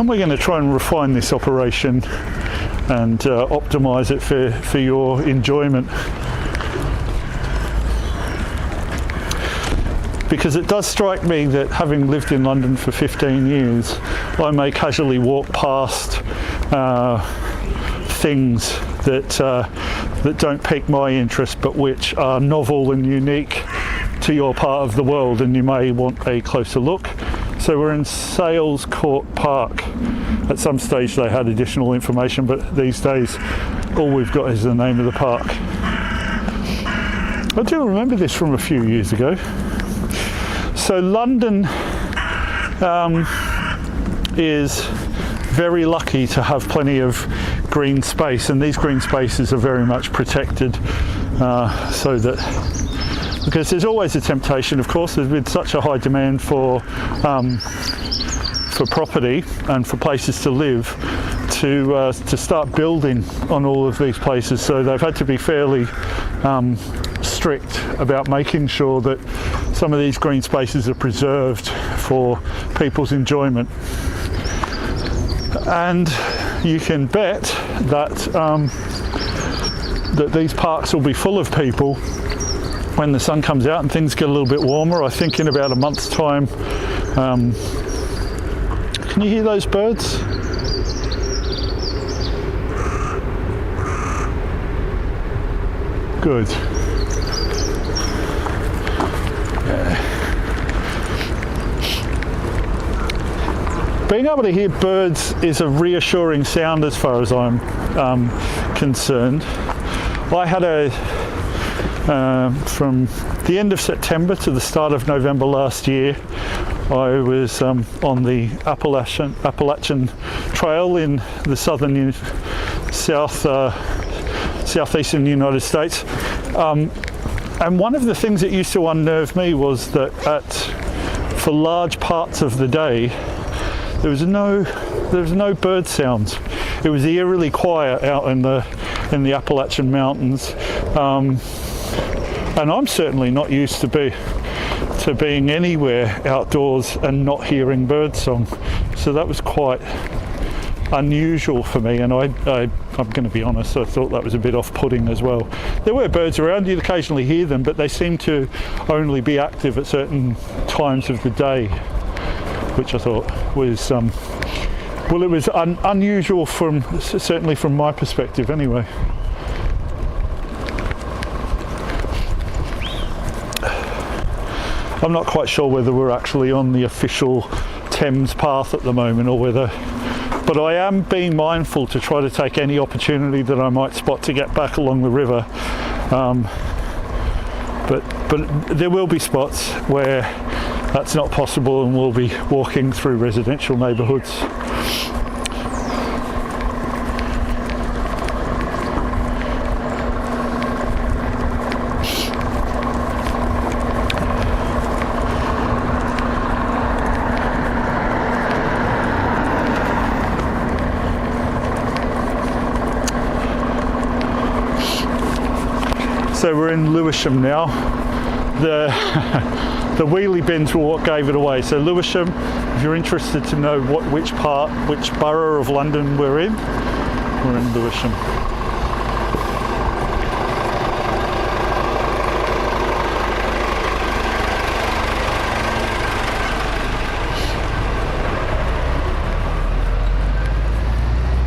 we're going to try and refine this operation and optimize it for your enjoyment. because it does strike me that having lived in London for 15 years, I may casually walk past things that don't pique my interest, but which are novel and unique to your part of the world, and you may want a closer look. So we're in Sales Court Park. At some stage they had additional information, but these days all we've got is the name of the park. I do remember this from a few years ago. So London is very lucky to have plenty of green space, and these green spaces are very much protected, so that, because there's always a temptation, of course, there's been such a high demand for property and for places to live, to start building on all of these places. So they've had to be fairly strict about making sure that some of these green spaces are preserved for people's enjoyment. And you can bet that that these parks will be full of people when the sun comes out and things get a little bit warmer. I think in about a month's time. Can you hear those birds? Good. Being able to hear birds is a reassuring sound as far as I'm concerned. I had from the end of September to the start of November last year, I was on the Appalachian Trail in the southeastern United States. And one of the things that used to unnerve me was that for large parts of the day, there was no bird sounds. It was eerily quiet out in the Appalachian Mountains, and I'm certainly not used to being anywhere outdoors and not hearing bird song. So that was quite unusual for me, and I'm going to be honest, I thought that was a bit off-putting as well. There were birds around, you'd occasionally hear them, but they seemed to only be active at certain times of the day, which I thought was well, it was unusual certainly from my perspective anyway. I'm not quite sure whether we're actually on the official Thames path at the moment, or but I am being mindful to try to take any opportunity that I might spot to get back along the river. But there will be spots where that's not possible, and we'll be walking through residential neighbourhoods. So we're in Lewisham now. The wheelie bins were what gave it away. So Lewisham, if you're interested to know which borough of London we're in Lewisham.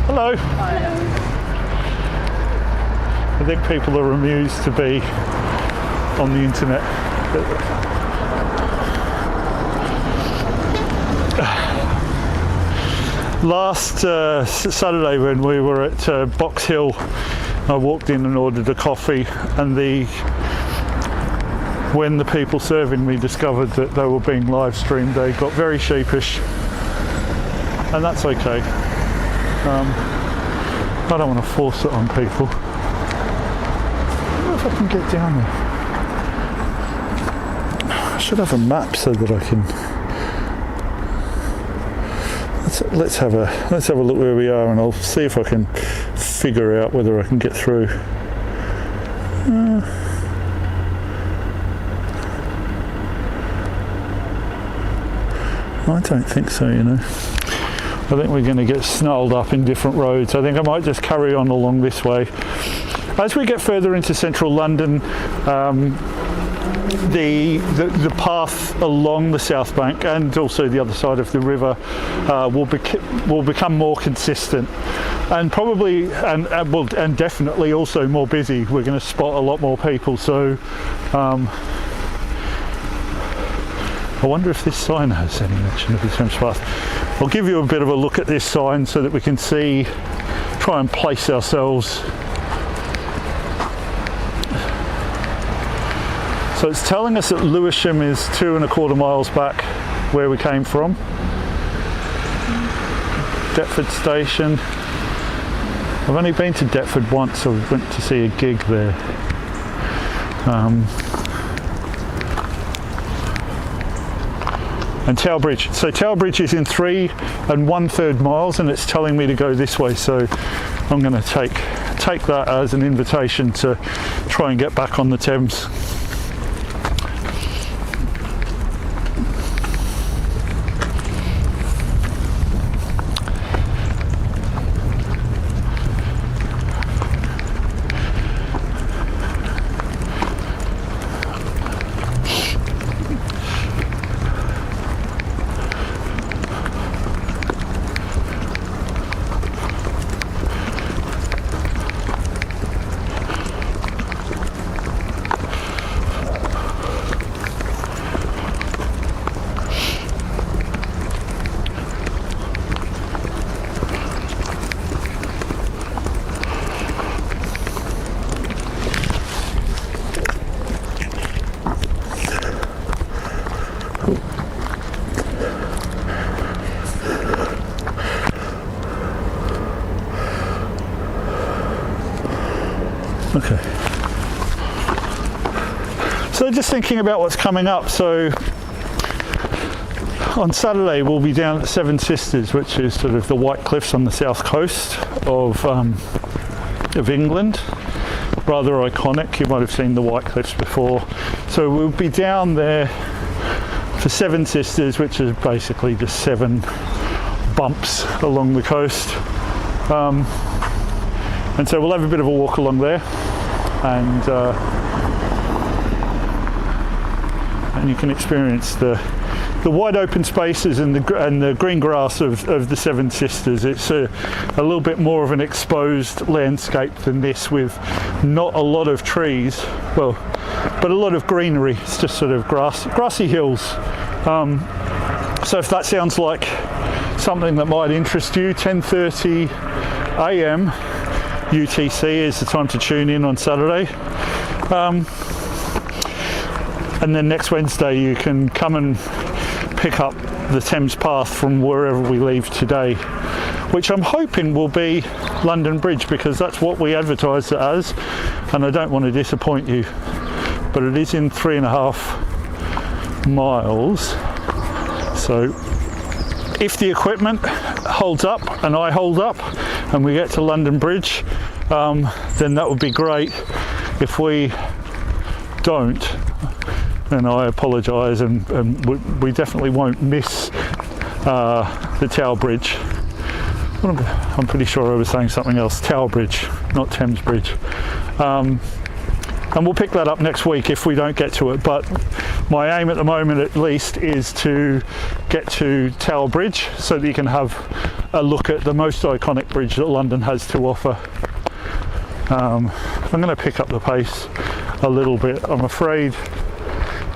Hello. I think people are amused to be on the internet. Last Saturday when we were at Box Hill, I walked in and ordered a coffee, and when the people serving me discovered that they were being live streamed, they got very sheepish, and that's okay. I don't want to force it on people. I can get down there. I should have a map so that I can. Let's have a look where we are, and I'll see if I can figure out whether I can get through. I don't think so, you know. I think we're going to get snarled up in different roads. I think I might just carry on along this way. As we get further into central London, the path along the south bank and also the other side of the river will become more consistent, and probably and definitely also more busy. We're going to spot a lot more people, so I wonder if this sign has any mention of the Thames path. I'll give you a bit of a look at this sign so that we can see, try and place ourselves. So it's telling us that Lewisham is 2¼ miles back where we came from. Deptford Station. I've only been to Deptford once. I went to see a gig there. And Tower Bridge. So Tower Bridge is in 3 1/3 miles, and it's telling me to go this way. So I'm going to take that as an invitation to try and get back on the Thames. Okay. So just thinking about what's coming up. So on Saturday we'll be down at Seven Sisters, which is sort of the White Cliffs on the south coast of England. Rather iconic. You might have seen the White Cliffs before. So we'll be down there for Seven Sisters, which is basically just 7 bumps along the coast. And so we'll have a bit of a walk along there, and you can experience the wide open spaces and the green grass of the Seven Sisters. It's a little bit more of an exposed landscape than this, with not a lot of trees, well, but a lot of greenery. It's just sort of grassy hills. So if that sounds like something that might interest you, 10:30 a.m. UTC is the time to tune in on Saturday. And then next Wednesday you can come and pick up the Thames path from wherever we leave today, which I'm hoping will be London Bridge, because that's what we advertised it as, and I don't want to disappoint you, but it is in 3½ miles. So if the equipment holds up and I hold up and we get to London Bridge, then that would be great. If we don't, then I apologise, and we definitely won't miss the Tower Bridge. I'm pretty sure I was saying something else. Tower Bridge, not Thames Bridge. And we'll pick that up next week if we don't get to it, but my aim at the moment at least is to get to Tower Bridge so that you can have a look at the most iconic bridge that London has to offer. I'm going to pick up the pace a little bit. I'm afraid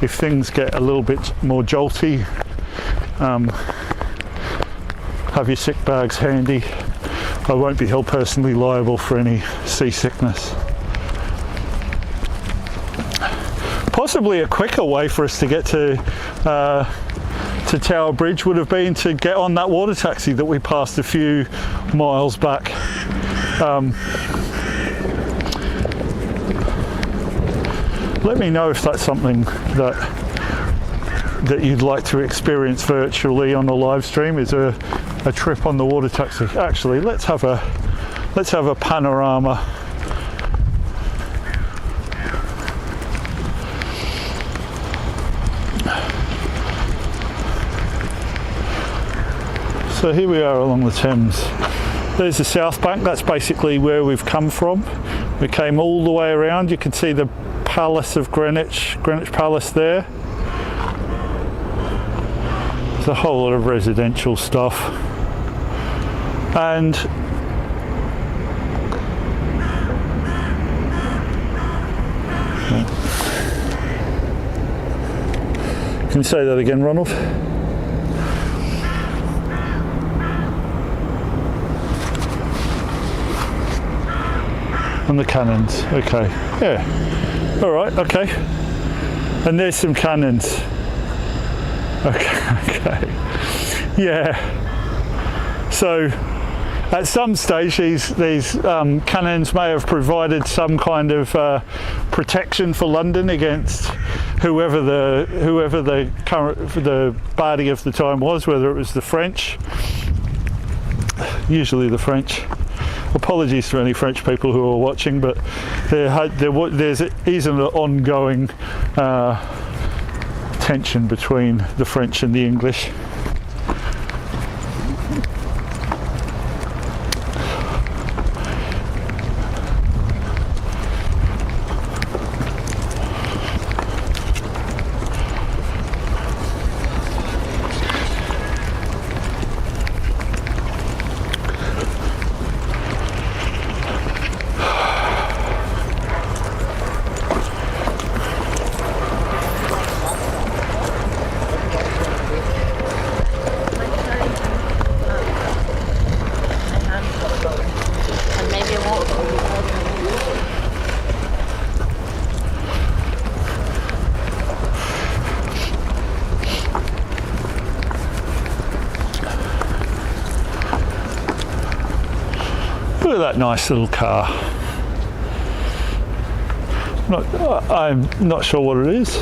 if things get a little bit more jolty, have your sick bags handy. I won't be held personally liable for any seasickness. Possibly a quicker way for us to get to Tower Bridge would have been to get on that water taxi that we passed a few miles back. Let me know if that's something that you'd like to experience virtually on a live stream, is a trip on the water taxi. Actually, let's have a panorama. So here we are along the Thames. There's the South Bank. That's basically where we've come from. We came all the way around. You can see the Palace of Greenwich Palace there. There's a whole lot of residential stuff. And can you say that again, Ronald? And the cannons, okay. Yeah, all right, okay. And there's some cannons. Okay. Yeah. So at some stage these cannons may have provided some kind of protection for London against whoever the party of the time was, whether it was the French, usually the French. Apologies to any French people who are watching, but there's an ongoing tension between the French and the English. Look at that nice little car. I'm not sure what it is.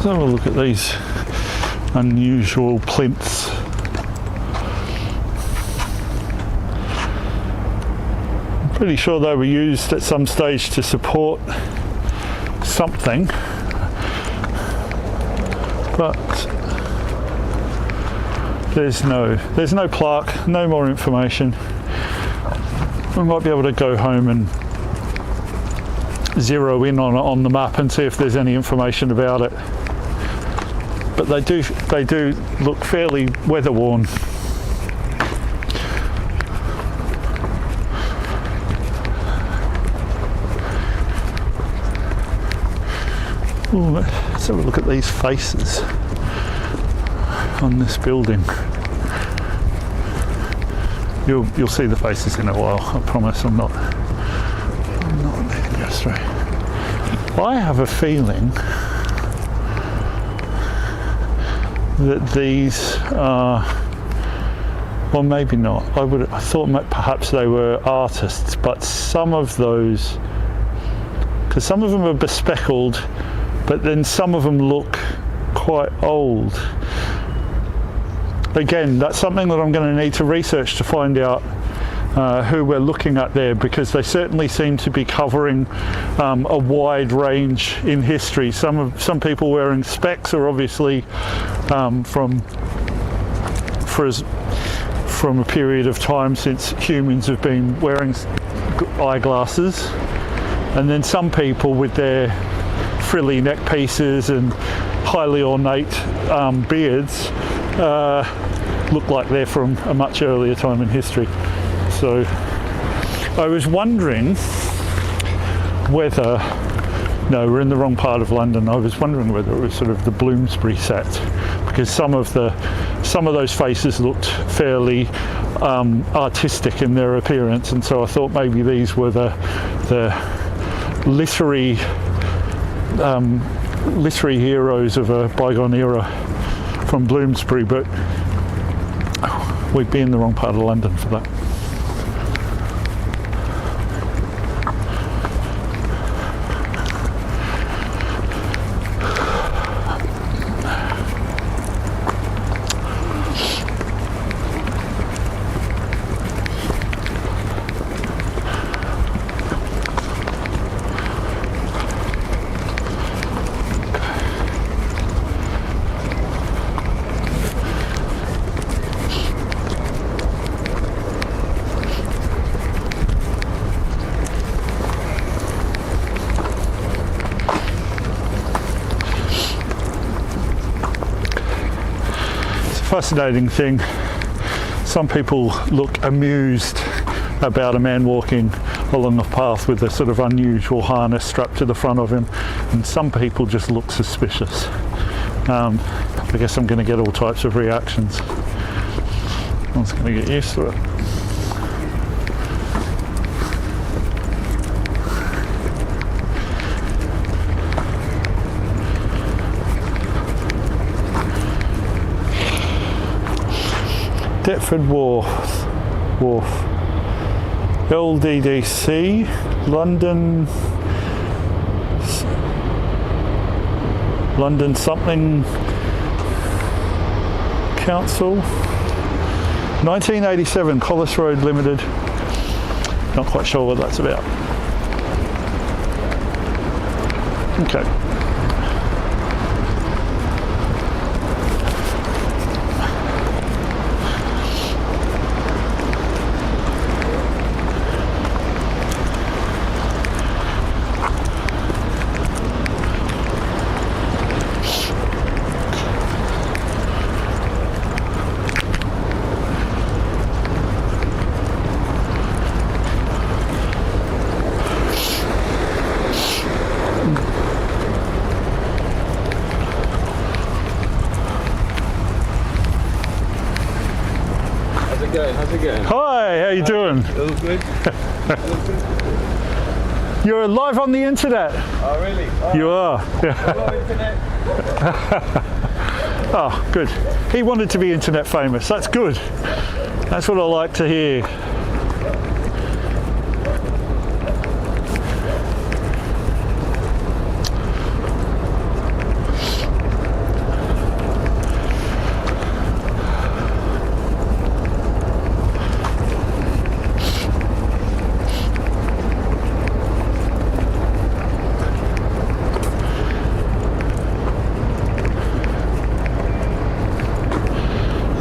Let's have a look at these unusual plinths. I'm pretty sure they were used at some stage to support something, but there's no plaque, no more information. We might be able to go home and zero in on the map and see if there's any information about it. But they do look fairly weather worn. Ooh, let's have a look at these faces on this building. You'll see the faces in a while. I promise. I'm not letting you go through. I have a feeling that these are, well, maybe not. I thought perhaps they were artists, but some of those, because some of them are bespeckled, but then some of them look quite old. Again, that's something that I'm going to need to research to find out who we're looking at there, because they certainly seem to be covering a wide range in history. Some people wearing specs are obviously from a period of time since humans have been wearing eyeglasses, and then some people with their frilly neck pieces and highly ornate beards look like they're from a much earlier time in history. So I was wondering whether, no, we're in the wrong part of London. I was wondering whether it was sort of the Bloomsbury set, because some of those faces looked fairly artistic in their appearance, and so I thought maybe these were the literary heroes of a bygone era from Bloomsbury, but we'd be in the wrong part of London for that. fascinating thing. Some people look amused about a man walking along a path with a sort of unusual harness strapped to the front of him, and some people just look suspicious. I guess I'm going to get all types of reactions. I'm just going to get used to it. Deptford Wharf, LDDC, London something Council, 1987, Collis Road Limited. Not quite sure what that's about. Okay. How's it going? Hi, how you doing? All good? You're live on the internet. Oh, really? Oh, You are. hello, internet. Oh, good. He wanted to be internet famous. That's good. That's what I like to hear.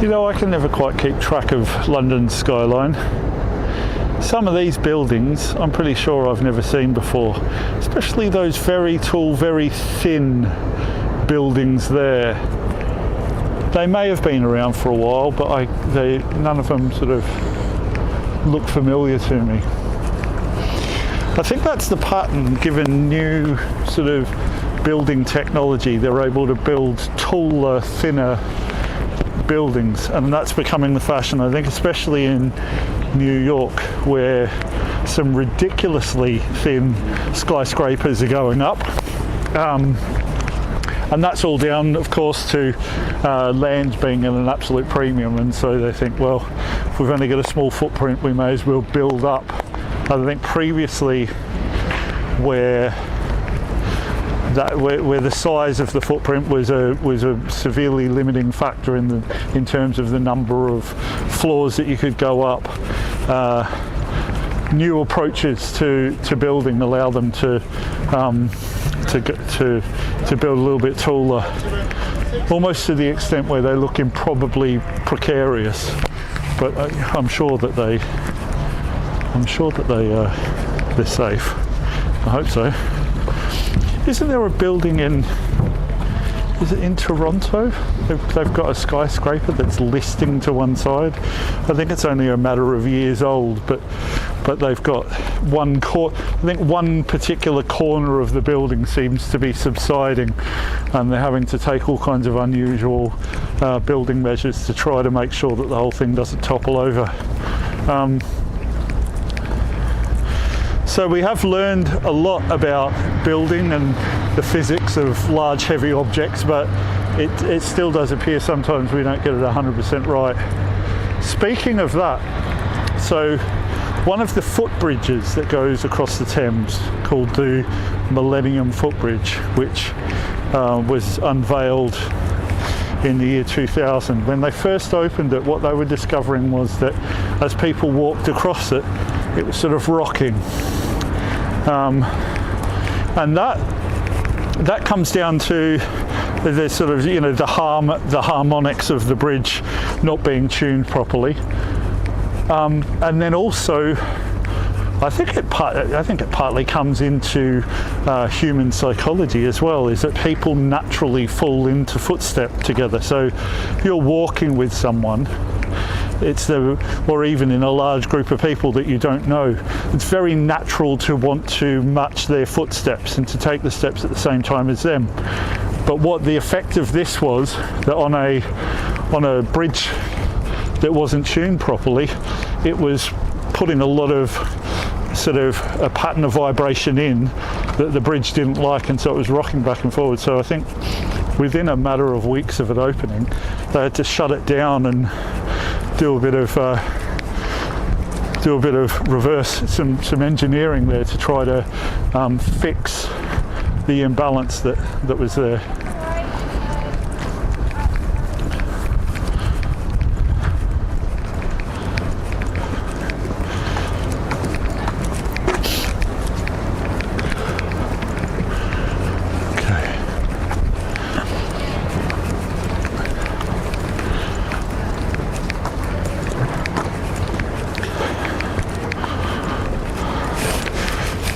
You know, I can never quite keep track of London's skyline. Some of these buildings I'm pretty sure I've never seen before, especially those very tall, very thin buildings there. They may have been around for a while, but none of them sort of look familiar to me. I think that's the pattern, given new sort of building technology. They're able to build taller, thinner buildings, and that's becoming the fashion, I think, especially in New York, where some ridiculously thin skyscrapers are going up, and that's all down, of course, to land being at an absolute premium, and so they think, well, if we've only got a small footprint, we may as well build up. I think previously where the size of the footprint was a severely limiting factor in terms of the number of floors that you could go up. New approaches to building allow them to build a little bit taller, almost to the extent where they look improbably precarious. But I'm sure that they're safe. I hope so. Isn't there a building is it in Toronto? They've got a skyscraper that's listing to one side. I think it's only a matter of years old, but they've got one particular corner of the building seems to be subsiding, and they're having to take all kinds of unusual building measures to try to make sure that the whole thing doesn't topple over. So we have learned a lot about building and the physics of large heavy objects, but it still does appear sometimes we don't get it 100% right. Speaking of that, so one of the footbridges that goes across the Thames, called the Millennium Footbridge, which was unveiled in the year 2000. When they first opened it, what they were discovering was that as people walked across it, it was sort of rocking. And that comes down to the sort of, you know, the harmonics of the bridge not being tuned properly, and then also I think it partly comes into human psychology as well, is that people naturally fall into footstep together. So if you're walking with someone, or even in a large group of people that you don't know, it's very natural to want to match their footsteps and to take the steps at the same time as them. But what the effect of this was, that on a bridge that wasn't tuned properly, it was putting a lot of sort of a pattern of vibration in that the bridge didn't like, and so it was rocking back and forward. So I think within a matter of weeks of it opening, they had to shut it down and do a bit of reverse some engineering there to try to fix the imbalance that was there.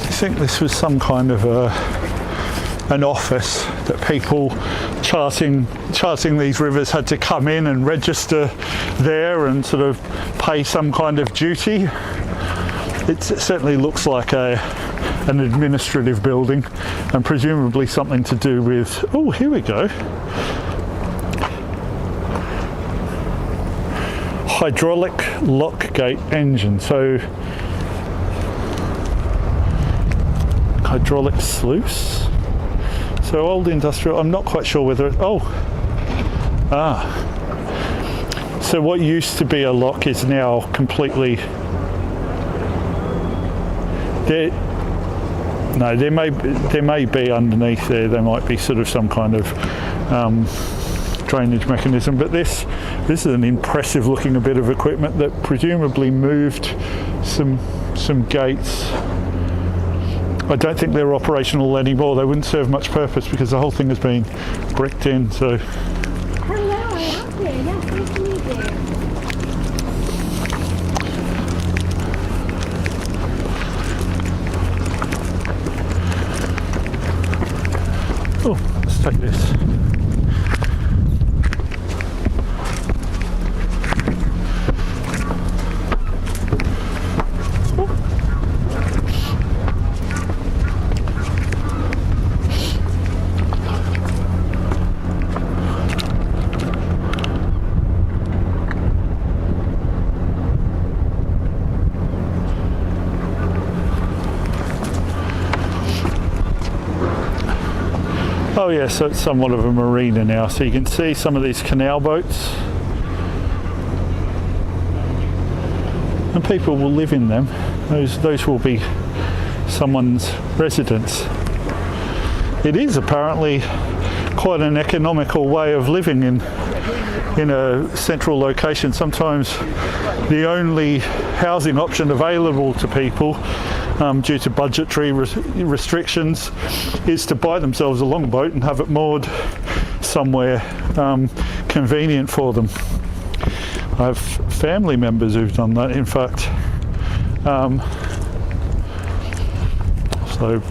I think this was some kind of an office that people charting these rivers had to come in and register there and sort of pay some kind of duty. It certainly looks like an administrative building, and presumably something to do with, oh, here we go, hydraulic lock gate engine. So hydraulic sluice. So old industrial, I'm not quite sure whether so what used to be a lock is now completely there. No, there may be underneath there might be sort of some kind of drainage mechanism, but this is an impressive looking bit of equipment that presumably moved some gates. I don't think they're operational anymore. They wouldn't serve much purpose because the whole thing has been bricked in. So. Hello, I am here. Yes, nice to meet you. Oh, let's take this. Oh yeah, so it's somewhat of a marina now. So you can see some of these canal boats, and people will live in them. Those will be someone's residence. It is apparently quite an economical way of living in a central location. Sometimes the only housing option available to people due to budgetary restrictions is to buy themselves a longboat and have it moored somewhere convenient for them. I have family members who've done that, in fact. So